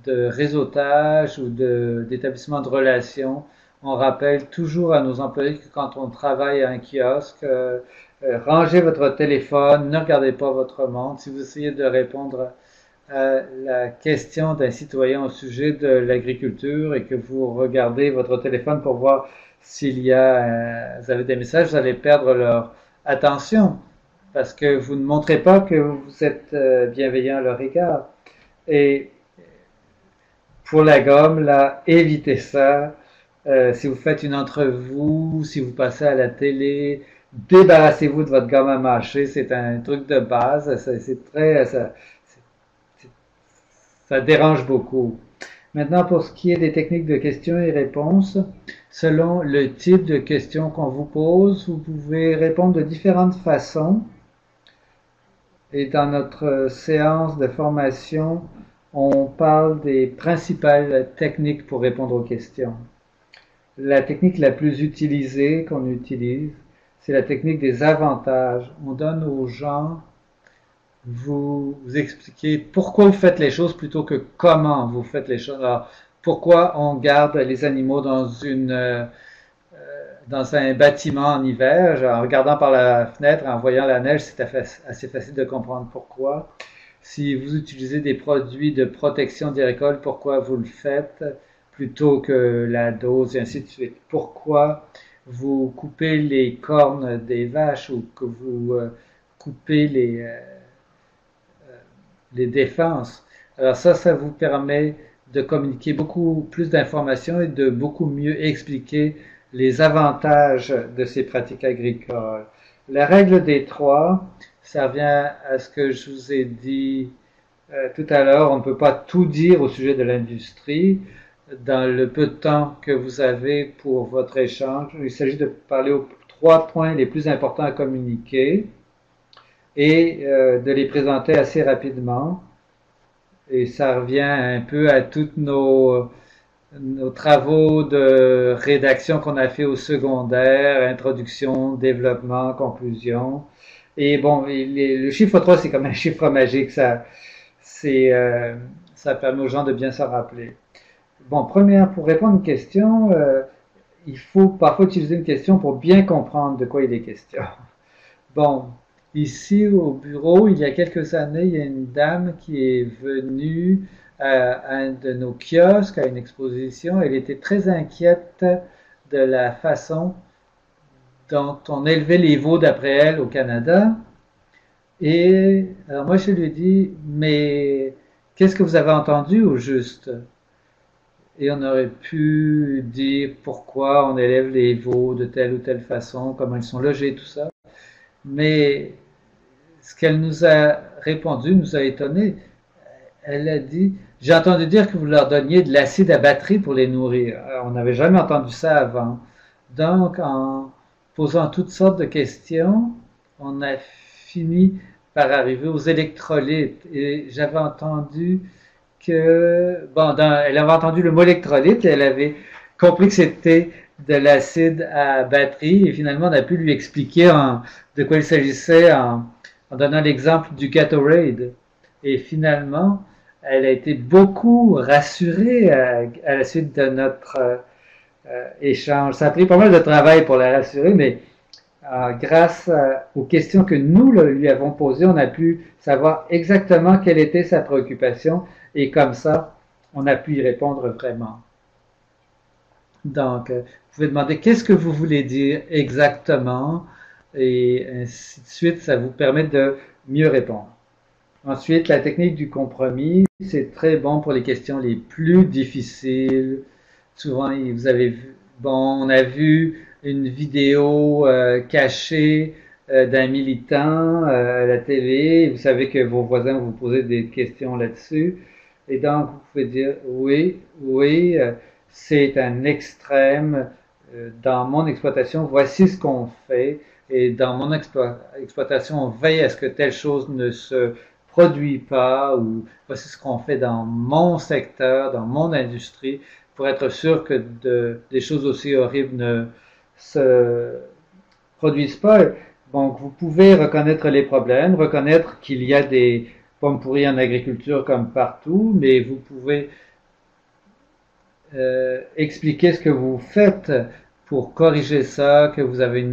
de réseautage ou d'établissement de relations. On rappelle toujours à nos employés que quand on travaille à un kiosque, rangez votre téléphone, ne regardez pas votre montre. Si vous essayez de répondre à la question d'un citoyen au sujet de l'agriculture et que vous regardez votre téléphone pour voir s'il y a, vous avez des messages, vous allez perdre leur attention parce que vous ne montrez pas que vous êtes bienveillant à leur égard. Et pour la gomme, là, évitez ça. Si vous faites une entrevue, si vous passez à la télé, débarrassez-vous de votre gomme à mâcher. C'est un truc de base. Ça dérange beaucoup. Maintenant, pour ce qui est des techniques de questions et réponses, selon le type de questions qu'on vous pose, vous pouvez répondre de différentes façons. Et dans notre séance de formation, on parle des principales techniques pour répondre aux questions. La technique la plus utilisée qu'on utilise, c'est la technique des avantages. On donne aux gens, vous expliquez pourquoi vous faites les choses plutôt que comment vous faites les choses. Alors, pourquoi on garde les animaux dans un bâtiment en hiver, en regardant par la fenêtre, en voyant la neige, c'est assez facile de comprendre pourquoi. Si vous utilisez des produits de protection des récoltes, pourquoi vous le faites plutôt que la dose et ainsi de suite. Pourquoi vous coupez les cornes des vaches ou que vous coupez les défenses. Alors ça vous permet de communiquer beaucoup plus d'informations et de beaucoup mieux expliquer les avantages de ces pratiques agricoles. La règle des trois, ça revient à ce que je vous ai dit tout à l'heure, on ne peut pas tout dire au sujet de l'industrie. Dans le peu de temps que vous avez pour votre échange, il s'agit de parler aux 3 points les plus importants à communiquer et de les présenter assez rapidement. Et ça revient un peu à tous nos travaux de rédaction qu'on a fait au secondaire, introduction, développement, conclusion. Et bon, le chiffre 3, c'est comme un chiffre magique, ça permet aux gens de bien s'en rappeler. Bon, pour répondre à une question, il faut parfois utiliser une question pour bien comprendre de quoi il est question. Bon, ici au bureau, il y a quelques années, il y a une dame qui est venue à un de nos kiosques, à une exposition. Elle était très inquiète de la façon dont on élevait les veaux d'après elle au Canada. Et alors moi, je lui ai dit, mais qu'est-ce que vous avez entendu au juste? Et on aurait pu dire pourquoi on élève les veaux de telle ou telle façon, comment ils sont logés, tout ça. Mais ce qu'elle nous a répondu nous a étonnés. Elle a dit, j'ai entendu dire que vous leur donniez de l'acide à batterie pour les nourrir. Alors, on n'avait jamais entendu ça avant. Donc, en posant toutes sortes de questions, on a fini par arriver aux électrolytes. Et j'avais entendu elle avait entendu le mot électrolyte et elle avait compris que c'était de l'acide à batterie et finalement on a pu lui expliquer de quoi il s'agissait en donnant l'exemple du Gatorade. Et finalement, elle a été beaucoup rassurée à la suite de notre échange. Ça a pris pas mal de travail pour la rassurer, mais grâce aux questions que nous lui avons posées, on a pu savoir exactement quelle était sa préoccupation et comme ça, on a pu y répondre vraiment. Donc, vous pouvez demander qu'est-ce que vous voulez dire exactement et ainsi de suite, ça vous permet de mieux répondre. Ensuite, la technique du compromis, c'est très bon pour les questions les plus difficiles. Souvent, vous avez vu, bon, on a vu une vidéo cachée d'un militant à la TV. Vous savez que vos voisins vous posent des questions là-dessus. Et donc, vous pouvez dire oui, oui, c'est un extrême. Dans mon exploitation, voici ce qu'on fait. Et dans mon exploitation, on veille à ce que telle chose ne se produit pas, ou voici ce qu'on fait dans mon secteur, dans mon industrie, pour être sûr que des choses aussi horribles ne se produisent pas. Donc, vous pouvez reconnaître les problèmes, reconnaître qu'il y a des pommes pourries en agriculture comme partout, mais vous pouvez expliquer ce que vous faites pour corriger ça, que vous avez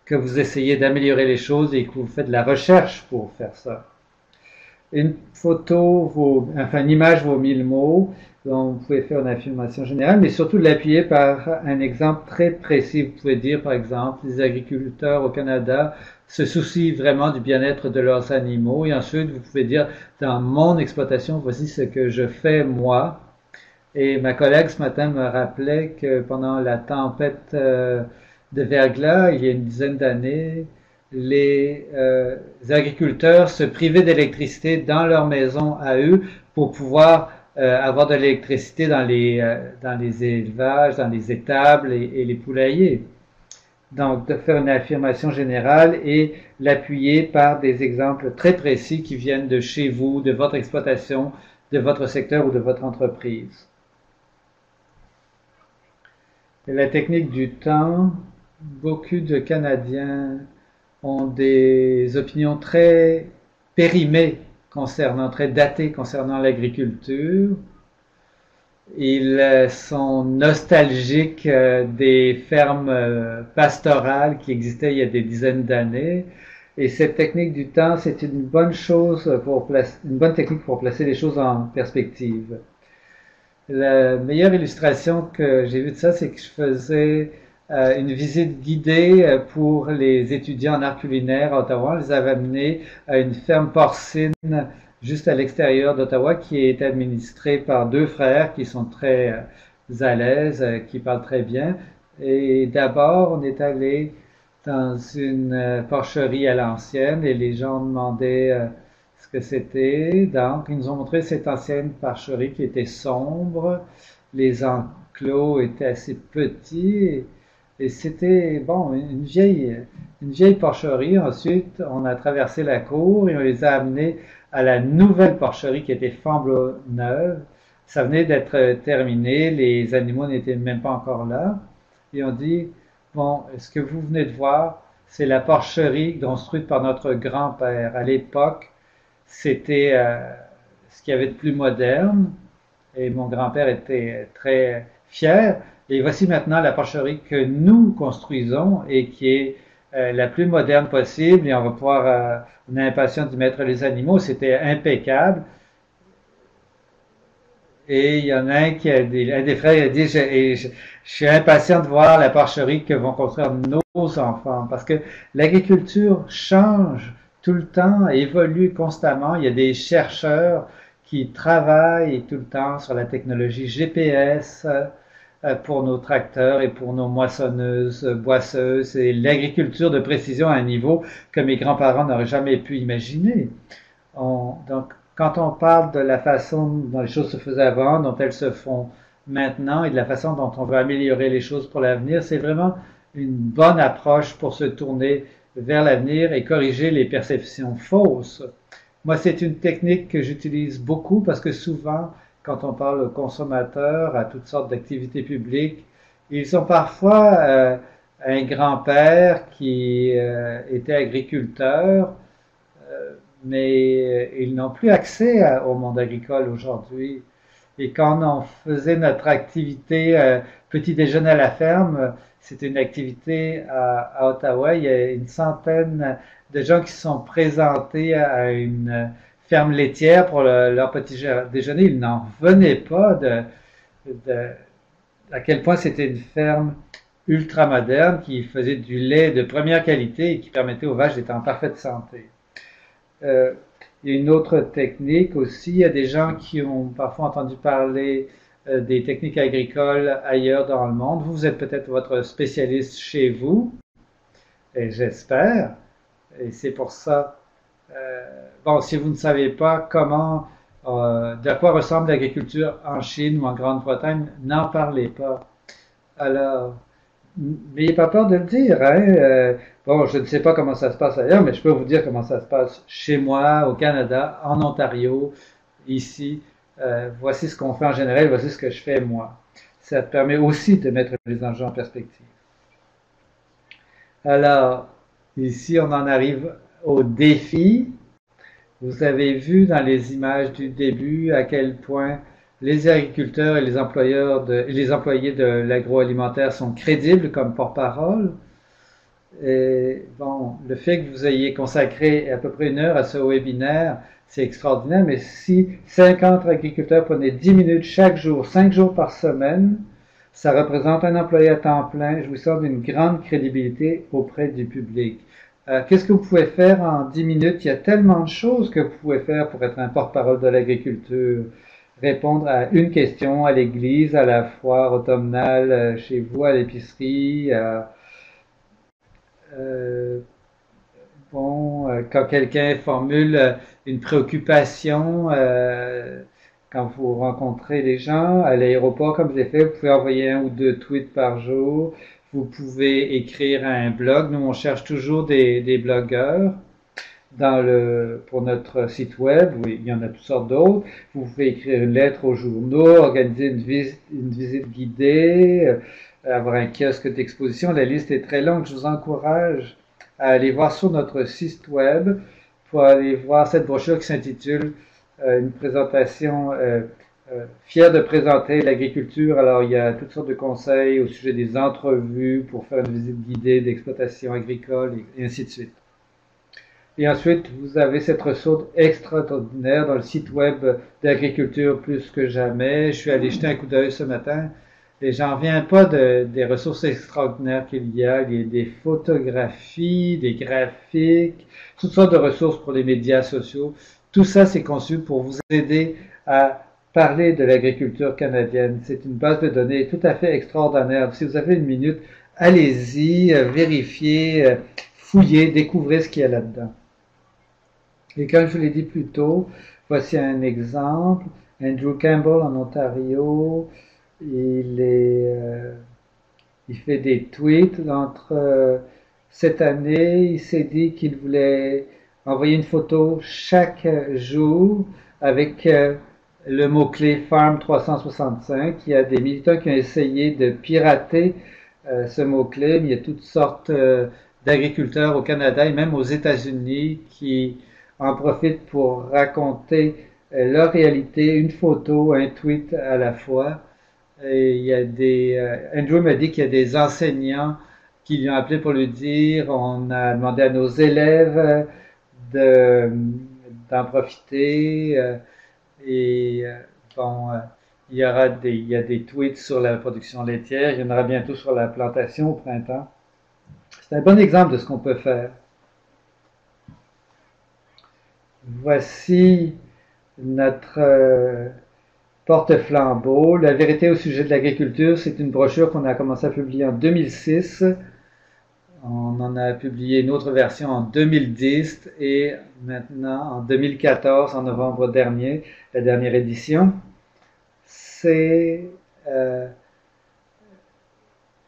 que vous essayez d'améliorer les choses et que vous faites de la recherche pour faire ça. Une photo enfin une image vaut 1000 mots, donc vous pouvez faire une affirmation générale, mais surtout l'appuyer par un exemple très précis. Vous pouvez dire par exemple, les agriculteurs au Canada se soucient vraiment du bien-être de leurs animaux, et ensuite vous pouvez dire, dans mon exploitation, voici ce que je fais moi. Et ma collègue ce matin me rappelait que pendant la tempête de verglas, il y a une dizaine d'années, les agriculteurs se privaient d'électricité dans leur maison à eux pour pouvoir avoir de l'électricité dans les élevages, dans les étables et les poulaillers. Donc, de faire une affirmation générale et l'appuyer par des exemples très précis qui viennent de chez vous, de votre exploitation, de votre secteur ou de votre entreprise. Et la technique du temps, beaucoup de Canadiens ont des opinions très périmées très datées concernant l'agriculture. Ils sont nostalgiques des fermes pastorales qui existaient il y a des dizaines d'années. Et cette technique du temps, c'est une bonne une bonne technique pour placer les choses en perspective. La meilleure illustration que j'ai vue de ça, c'est que je faisais une visite guidée pour les étudiants en art culinaire à Ottawa. On les avait amenés à une ferme porcine juste à l'extérieur d'Ottawa qui est administrée par deux frères qui sont très à l'aise, qui parlent très bien. Et d'abord, on est allé dans une porcherie à l'ancienne et les gens demandaient ce que c'était. Donc, ils nous ont montré cette ancienne porcherie qui était sombre. Les enclos étaient assez petits. Et c'était, bon, une vieille porcherie. Ensuite, on a traversé la cour et on les a amenés à la nouvelle porcherie qui était flambant neuve. Ça venait d'être terminé. Les animaux n'étaient même pas encore là. Et on dit, bon, ce que vous venez de voir, c'est la porcherie construite par notre grand-père. À l'époque, c'était ce qu'il y avait de plus moderne. Et mon grand-père était très fier. Et voici maintenant la porcherie que nous construisons et qui est la plus moderne possible. Et on va pouvoir, on est impatient d'y mettre les animaux. C'était impeccable. Et il y en a un un des frères, il a dit, je suis impatient de voir la porcherie que vont construire nos enfants, parce que l'agriculture change tout le temps, évolue constamment. Il y a des chercheurs qui travaillent tout le temps sur la technologie GPS pour nos tracteurs et pour nos moissonneuses, boisseuses, et l'agriculture de précision à un niveau que mes grands-parents n'auraient jamais pu imaginer. Donc, quand on parle de la façon dont les choses se faisaient avant, dont elles se font maintenant et de la façon dont on veut améliorer les choses pour l'avenir, c'est vraiment une bonne approche pour se tourner vers l'avenir et corriger les perceptions fausses. Moi, c'est une technique que j'utilise beaucoup parce que souvent, quand on parle aux consommateurs, à toutes sortes d'activités publiques, Ils ont parfois un grand-père qui était agriculteur, mais ils n'ont plus accès au monde agricole aujourd'hui. Et quand on faisait notre activité petit déjeuner à la ferme, c'était une activité à Ottawa. Il y a une centaine de gens qui se sont présentés à une ferme laitière pour leur petit déjeuner. Ils n'en revenaient pas de à quel point c'était une ferme ultra moderne qui faisait du lait de première qualité et qui permettait aux vaches d'être en parfaite santé. Euh, il y a une autre technique aussi. Il y a des gens qui ont parfois entendu parler des techniques agricoles ailleurs dans le monde. Vous êtes peut-être votre spécialiste chez vous, et j'espère. Et c'est pour ça. Bon, si vous ne savez pas de quoi ressemble l'agriculture en Chine ou en Grande-Bretagne, n'en parlez pas. Alors, n'ayez pas peur de le dire, hein. Bon, je ne sais pas comment ça se passe ailleurs, mais je peux vous dire comment ça se passe chez moi, au Canada, en Ontario, ici. Voici ce qu'on fait en général, voici ce que je fais moi. Ça permet aussi de mettre les enjeux en perspective. Alors, ici, on en arrive au défi. Vous avez vu dans les images du début à quel point les agriculteurs et les employés de l'agroalimentaire sont crédibles comme porte-parole. Et bon, le fait que vous ayez consacré à peu près 1 heure à ce webinaire, c'est extraordinaire, mais si 50 agriculteurs prenaient 10 minutes chaque jour, 5 jours par semaine, ça représente un employé à temps plein jouissant d'une grande crédibilité auprès du public. Qu'est-ce que vous pouvez faire en 10 minutes? Il y a tellement de choses que vous pouvez faire pour être un porte-parole de l'agriculture. Répondre à une question à l'église, à la foire automnale, chez vous, à l'épicerie. Euh, bon, quand quelqu'un formule une préoccupation, quand vous rencontrez les gens à l'aéroport, comme je l'ai fait, vous pouvez envoyer 1 ou 2 tweets par jour. Vous pouvez écrire un blog. Nous, on cherche toujours des blogueurs pour notre site web. Oui, il y en a toutes sortes d'autres. Vous pouvez écrire une lettre aux journaux, organiser une visite guidée, avoir un kiosque d'exposition. La liste est très longue. Je vous encourage à aller voir sur notre site web pour aller voir cette brochure qui s'intitule une présentation fier de présenter l'agriculture. Alors, il y a toutes sortes de conseils au sujet des entrevues pour faire une visite guidée d'exploitation agricole et ainsi de suite. Et ensuite, vous avez cette ressource extraordinaire dans le site web d'Agriculture plus que jamais. Je suis allé jeter un coup d'œil ce matin et j'en reviens pas des ressources extraordinaires qu'il y a. Il y a des photographies, des graphiques, toutes sortes de ressources pour les médias sociaux. Tout ça, c'est conçu pour vous aider à parler de l'agriculture canadienne. C'est une base de données tout à fait extraordinaire. Si vous avez 1 minute, allez-y, vérifiez, fouillez, découvrez ce qu'il y a là-dedans. Et comme je vous l'ai dit plus tôt, voici un exemple. Andrew Campbell en Ontario, il fait des tweets. Cette année, il s'est dit qu'il voulait envoyer une photo chaque jour avec le mot-clé Farm 365. Il y a des militants qui ont essayé de pirater ce mot-clé, mais il y a toutes sortes d'agriculteurs au Canada et même aux États-Unis qui en profitent pour raconter leur réalité, une photo, un tweet à la fois. Et il y a Andrew m'a dit qu'il y a des enseignants qui lui ont appelé pour lui dire, on a demandé à nos élèves d'en profiter. Et bon, il y a des tweets sur la production laitière, il y en aura bientôt sur la plantation au printemps. C'est un bon exemple de ce qu'on peut faire. Voici notre porte-flambeau. La vérité au sujet de l'agriculture, c'est une brochure qu'on a commencé à publier en 2006. On en a publié une autre version en 2010 et maintenant en 2014, en novembre dernier, la dernière édition. C'est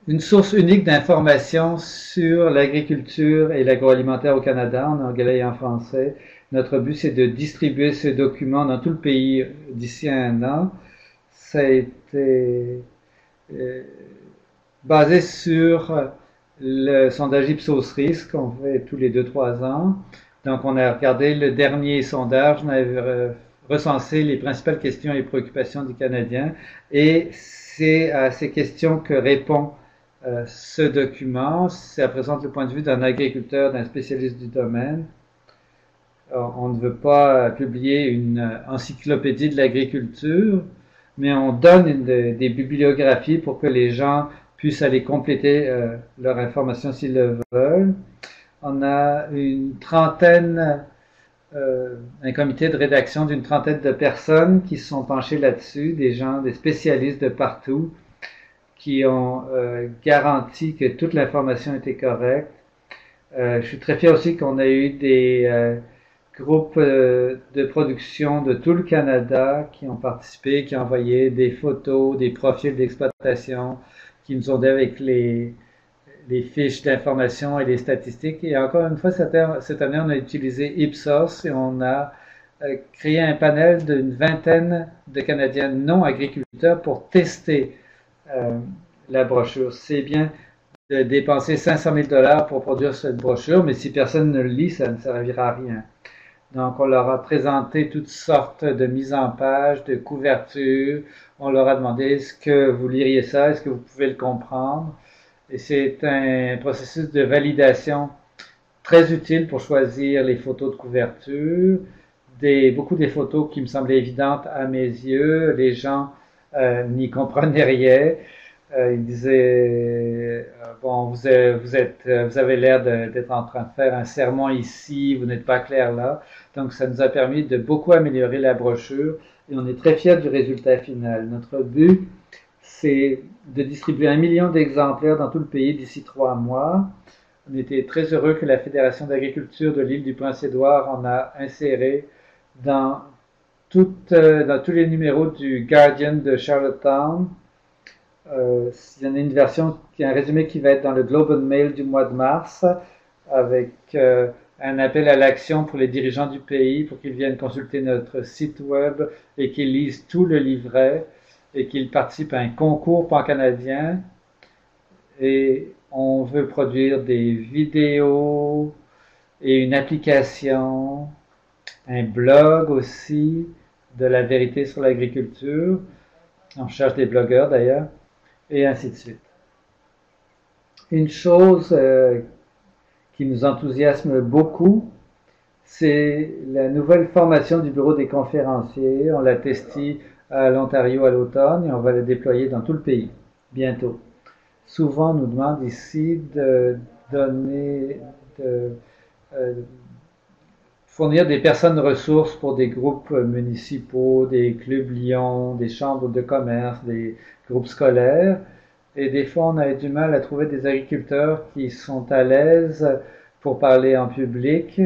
une source unique d'informations sur l'agriculture et l'agroalimentaire au Canada, en anglais et en français. Notre but, c'est de distribuer ce document dans tout le pays d'ici à 1 an. Ça a été basé sur le sondage Ipsos-Risque qu'on fait tous les 2-3 ans. Donc, on a regardé le dernier sondage, on avait recensé les principales questions et préoccupations des Canadiens, et c'est à ces questions que répond ce document. Ça présente le point de vue d'un agriculteur, d'un spécialiste du domaine. On ne veut pas publier une encyclopédie de l'agriculture, mais on donne des bibliographies pour que les gens puissent aller compléter leur information s'ils le veulent. On a une trentaine, un comité de rédaction d'une trentaine de personnes qui se sont penchées là-dessus, des gens, des spécialistes de partout, qui ont garanti que toute l'information était correcte. Je suis très fier aussi qu'on a eu des groupes de production de tout le Canada qui ont participé, qui ont envoyé des photos, des profils d'exploitation, qui nous ont aidé avec les fiches d'information et les statistiques. Et encore une fois, cette année, on a utilisé Ipsos et on a créé un panel d'une vingtaine de Canadiens non agriculteurs pour tester la brochure. C'est bien de dépenser 500 000 $ pour produire cette brochure, mais si personne ne le lit, ça ne servira à rien. Donc, on leur a présenté toutes sortes de mises en page, de couvertures. On leur a demandé, est-ce que vous liriez ça? Est-ce que vous pouvez le comprendre? Et c'est un processus de validation très utile pour choisir les photos de couverture. Beaucoup des photos qui me semblaient évidentes à mes yeux. Les gens n'y comprenaient rien. Ils disaient, bon, vous avez l'air d'être en train de faire un sermon ici, vous n'êtes pas clair là. Donc, ça nous a permis de beaucoup améliorer la brochure et on est très fiers du résultat final. Notre but, c'est de distribuer 1 million d'exemplaires dans tout le pays d'ici 3 mois. On était très heureux que la Fédération d'agriculture de l'île du Prince-Édouard en a inséré dans tous les numéros du Guardian de Charlottetown. Il y en a une version qui est un résumé qui va être dans le Globe and Mail du mois de mars avec un appel à l'action pour les dirigeants du pays pour qu'ils viennent consulter notre site web et qu'ils lisent tout le livret et qu'ils participent à un concours pan-canadien. Et on veut produire des vidéos et une application, un blog aussi de la vérité sur l'agriculture. On cherche des blogueurs d'ailleurs, et ainsi de suite. Une chose qui nous enthousiasme beaucoup, c'est la nouvelle formation du bureau des conférenciers. On l'a testé à l'Ontario à l'automne et on va la déployer dans tout le pays bientôt. Souvent, on nous demande ici de fournir des personnes ressources pour des groupes municipaux, des clubs Lyon, des chambres de commerce, des groupes scolaires. Et des fois, on a du mal à trouver des agriculteurs qui sont à l'aise pour parler en public.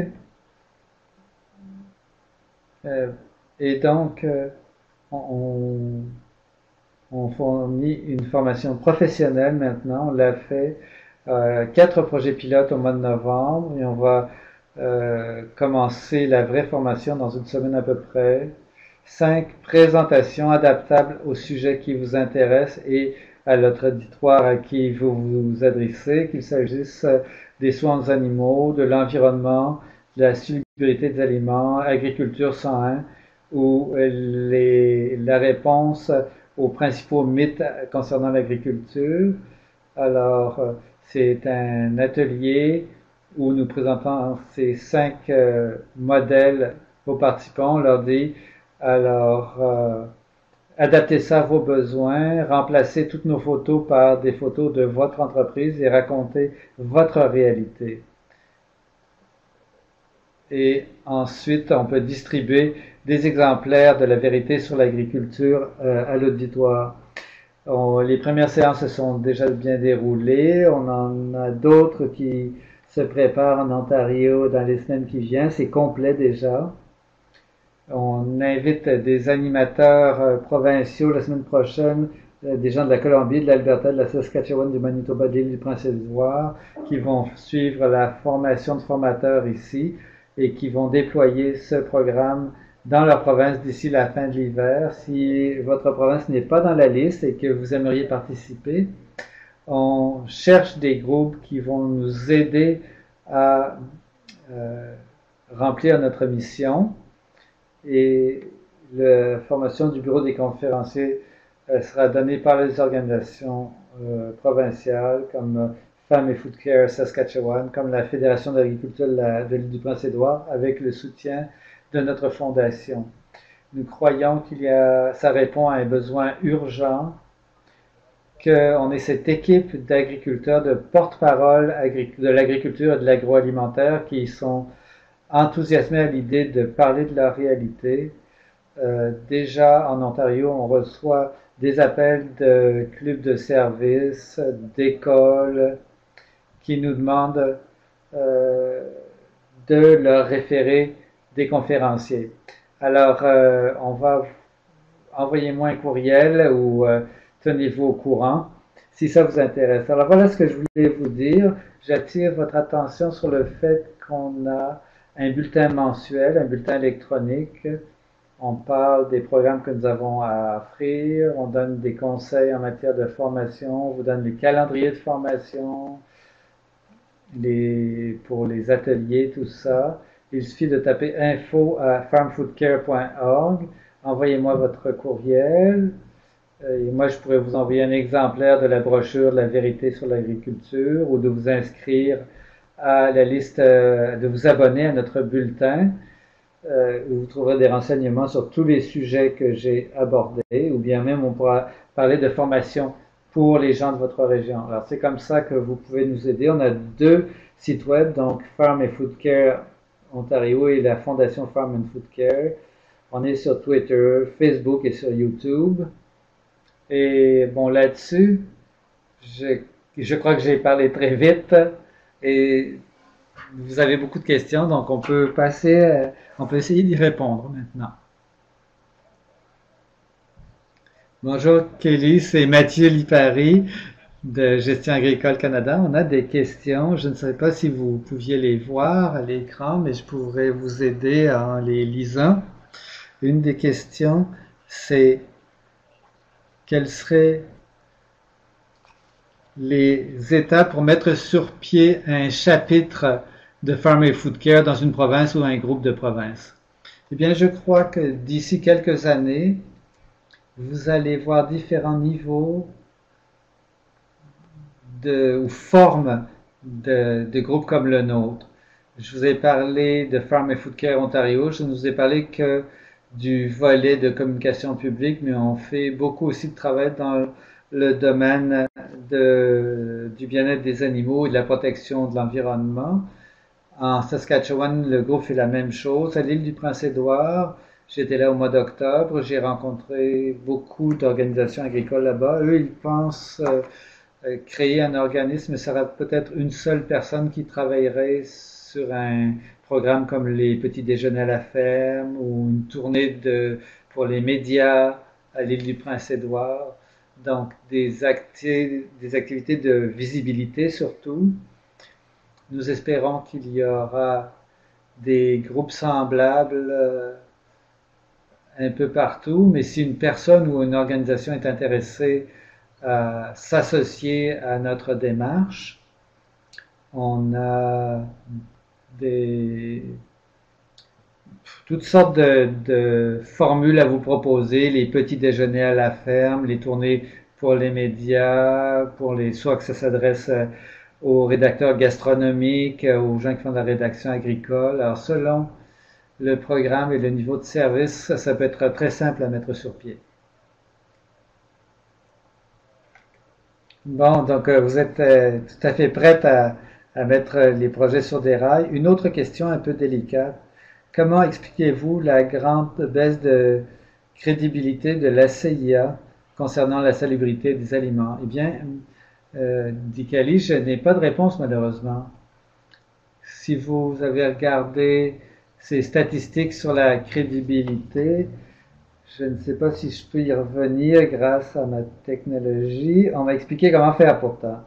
Et donc, on fournit une formation professionnelle maintenant. On l'a fait 4 projets pilotes au mois de novembre et on va commencer la vraie formation dans une semaine à peu près. 5 présentations adaptables au sujet qui vous intéresse et à notre auditoire à qui vous vous adressez, qu'il s'agisse des soins aux animaux, de l'environnement, de la solubilité des aliments, agriculture 101 ou la réponse aux principaux mythes concernant l'agriculture. Alors, c'est un atelier où nous présentons ces 5 modèles aux participants. On leur dit, alors, adaptez ça à vos besoins, remplacez toutes nos photos par des photos de votre entreprise et racontez votre réalité. Et ensuite, on peut distribuer des exemplaires de la vérité sur l'agriculture à l'auditoire. Les premières séances se sont déjà bien déroulées. On en a d'autres qui se préparent en Ontario dans les semaines qui viennent. C'est complet déjà. On invite des animateurs provinciaux la semaine prochaine, des gens de la Colombie, de l'Alberta, de la Saskatchewan, du Manitoba, de l'île du Prince-Édouard, qui vont suivre la formation de formateurs ici et qui vont déployer ce programme dans leur province d'ici la fin de l'hiver. Si votre province n'est pas dans la liste et que vous aimeriez participer, on cherche des groupes qui vont nous aider à remplir notre mission. Et la formation du bureau des conférenciers sera donnée par les organisations provinciales comme Femmes et Food Care Saskatchewan, comme la Fédération d'agriculture de l'île du Prince-Édouard, avec le soutien de notre fondation. Nous croyons ça répond à un besoin urgent, qu'on ait cette équipe d'agriculteurs, de porte-parole de l'agriculture et de l'agroalimentaire qui sont enthousiasmés à l'idée de parler de leur réalité. Déjà en Ontario, on reçoit des appels de clubs de services, d'écoles, qui nous demandent de leur référer des conférenciers. Alors, on va envoyer-moi un courriel ou tenez-vous au courant si ça vous intéresse. Alors voilà ce que je voulais vous dire. J'attire votre attention sur le fait qu'on a un bulletin mensuel, un bulletin électronique. On parle des programmes que nous avons à offrir, on donne des conseils en matière de formation, on vous donne des calendriers de formation, pour les ateliers, tout ça. Il suffit de taper info à farmfoodcare.org. Envoyez-moi votre courriel. Et moi, je pourrais vous envoyer un exemplaire de la brochure La vérité sur l'agriculture ou de vous inscrire à la liste, de vous abonner à notre bulletin où vous trouverez des renseignements sur tous les sujets que j'ai abordés ou bien même on pourra parler de formation pour les gens de votre région. Alors, c'est comme ça que vous pouvez nous aider. On a 2 sites web, donc Farm and Food Care Ontario et la Fondation Farm and Food Care. On est sur Twitter, Facebook et sur YouTube. Et bon, là-dessus, je crois que j'ai parlé très vite et vous avez beaucoup de questions, donc on peut essayer d'y répondre maintenant. Bonjour Kelly, c'est Mathieu Lipari de Gestion Agricole Canada. On a des questions. Je ne sais pas si vous pouviez les voir à l'écran, mais je pourrais vous aider en les lisant. Une des questions, c'est quelles seraient les étapes pour mettre sur pied un chapitre de Farm and Food Care dans une province ou un groupe de provinces? Eh bien, je crois que d'ici quelques années, vous allez voir différents niveaux ou formes de groupes comme le nôtre. Je vous ai parlé de Farm and Food Care Ontario, je ne vous ai parlé que du volet de communication publique, mais on fait beaucoup aussi de travail dans le domaine du bien-être des animaux et de la protection de l'environnement. En Saskatchewan, le groupe fait la même chose. À l'île du Prince-Édouard, j'étais là au mois d'octobre, j'ai rencontré beaucoup d'organisations agricoles là-bas. Eux, ils pensent créer un organisme, mais ça sera peut-être une seule personne qui travaillerait sur un programme comme les petits déjeuners à la ferme ou une tournée pour les médias à l'île du Prince-Édouard. Donc, des activités de visibilité surtout. Nous espérons qu'il y aura des groupes semblables un peu partout, mais si une personne ou une organisation est intéressée à s'associer à notre démarche, on a toutes sortes de formules à vous proposer, les petits déjeuners à la ferme, les tournées pour les médias, soit que ça s'adresse aux rédacteurs gastronomiques, aux gens qui font de la rédaction agricole. Alors, selon le programme et le niveau de service, ça peut être très simple à mettre sur pied. Bon, donc vous êtes tout à fait prête à mettre les projets sur des rails. Une autre question un peu délicate. Comment expliquez-vous la grande baisse de crédibilité de la CIA concernant la salubrité des aliments? Eh bien, dit Kali, je n'ai pas de réponse malheureusement. Si vous avez regardé ces statistiques sur la crédibilité, je ne sais pas si je peux y revenir grâce à ma technologie. On m'a expliqué comment faire pourtant.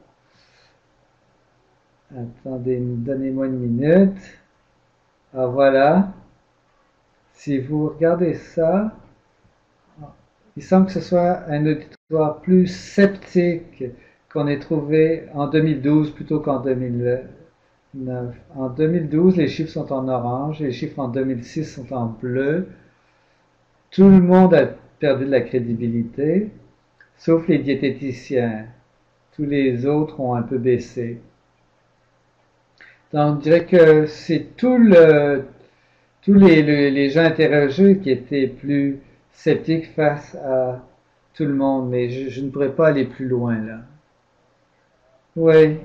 Attendez, donnez-moi une minute. Ah voilà. Si vous regardez ça, il semble que ce soit un auditoire plus sceptique qu'on ait trouvé en 2012 plutôt qu'en 2009. En 2012, les chiffres sont en orange, les chiffres en 2006 sont en bleu. Tout le monde a perdu de la crédibilité, sauf les diététiciens. Tous les autres ont un peu baissé. Donc, je dirais que c'est tous les gens interrogés qui étaient plus sceptiques face à tout le monde, mais je ne pourrais pas aller plus loin là. Oui,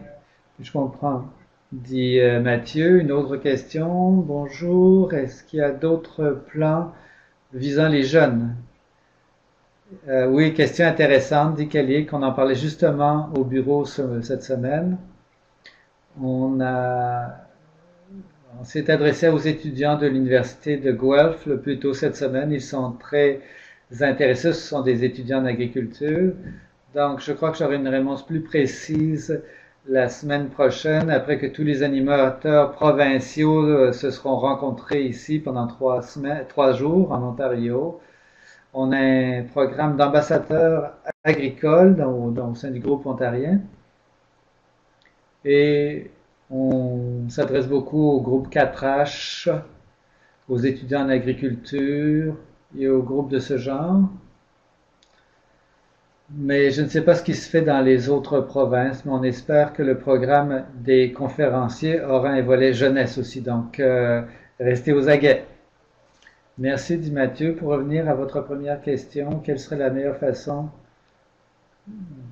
je comprends. Dit Mathieu. Une autre question. Bonjour. Est-ce qu'il y a d'autres plans visant les jeunes? Oui, question intéressante, dit Kelly, qu'on en parlait justement au bureau cette semaine. On a, on s'est adressé aux étudiants de l'université de Guelph le plus tôt cette semaine. Ils sont très intéressés. Ce sont des étudiants en agriculture. Donc, je crois que j'aurai une réponse plus précise la semaine prochaine, après que tous les animateurs provinciaux se seront rencontrés ici pendant 3 jours en Ontario. On a un programme d'ambassadeurs agricoles au sein du groupe ontarien et on s'adresse beaucoup au groupe 4H, aux étudiants en agriculture et aux groupes de ce genre. Mais je ne sais pas ce qui se fait dans les autres provinces, mais on espère que le programme des conférenciers aura un volet jeunesse aussi. Donc, restez aux aguets. Merci, dit Mathieu. Pour revenir à votre première question, quelle serait la meilleure façon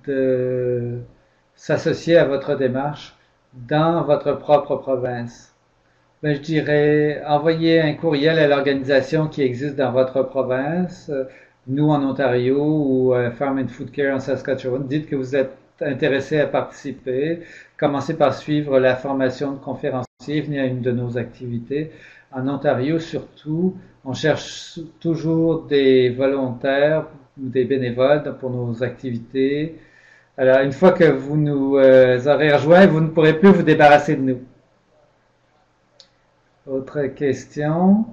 de s'associer à votre démarche dans votre propre province? Ben, je dirais envoyer un courriel à l'organisation qui existe dans votre province, nous en Ontario ou Farm and Food Care en Saskatchewan. Dites que vous êtes intéressé à participer. Commencez par suivre la formation de conférencier, venez à une de nos activités. En Ontario, surtout, on cherche toujours des volontaires ou des bénévoles pour nos activités. Alors, une fois que vous nous aurez rejoints, vous ne pourrez plus vous débarrasser de nous. Autre question.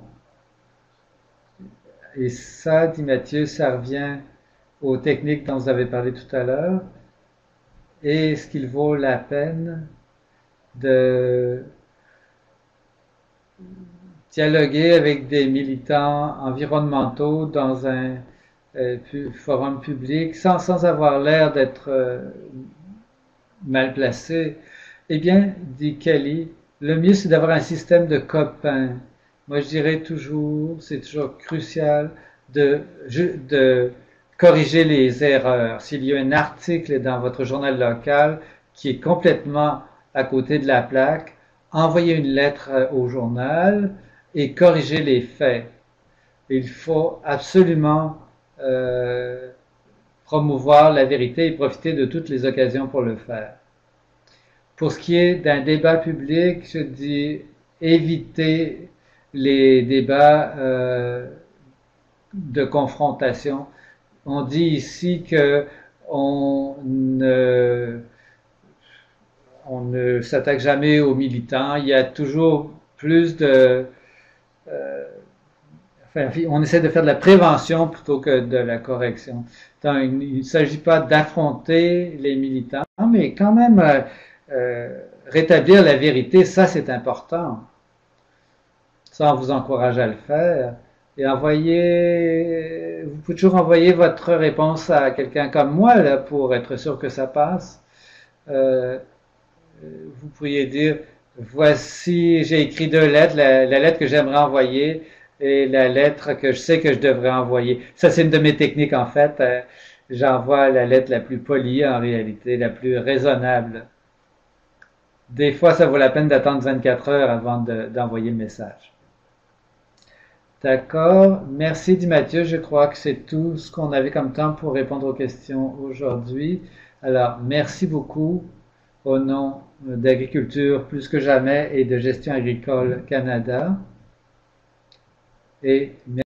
Et ça, dit Mathieu, ça revient aux techniques dont vous avez parlé tout à l'heure. Est-ce qu'il vaut la peine de dialoguer avec des militants environnementaux dans un forum public sans avoir l'air d'être mal placé? Eh bien, dit Kelly, le mieux c'est d'avoir un système de copains. Moi je dirais toujours, c'est toujours crucial de corriger les erreurs. S'il y a un article dans votre journal local qui est complètement à côté de la plaque, envoyez une lettre au journal et corrigez les faits. Il faut absolument promouvoir la vérité et profiter de toutes les occasions pour le faire. Pour ce qui est d'un débat public, je dis éviter les débats de confrontation. On dit ici que on ne s'attaque jamais aux militants. Il y a toujours plus de on essaie de faire de la prévention plutôt que de la correction. Donc, il ne s'agit pas d'affronter les militants, mais quand même rétablir la vérité, ça c'est important. Ça, on vous encourage à le faire. Et vous pouvez toujours envoyer votre réponse à quelqu'un comme moi là, pour être sûr que ça passe. Vous pourriez dire, voici, j'ai écrit 2 lettres, la lettre que j'aimerais envoyer et la lettre que je sais que je devrais envoyer. Ça, c'est une de mes techniques en fait. J'envoie la lettre la plus polie en réalité, la plus raisonnable. Des fois, ça vaut la peine d'attendre 24 heures avant d'envoyer le message. D'accord. Merci, dit Mathieu. Je crois que c'est tout ce qu'on avait comme temps pour répondre aux questions aujourd'hui. Alors, merci beaucoup au nom d'Agriculture plus que jamais et de Gestion agricole Canada. Et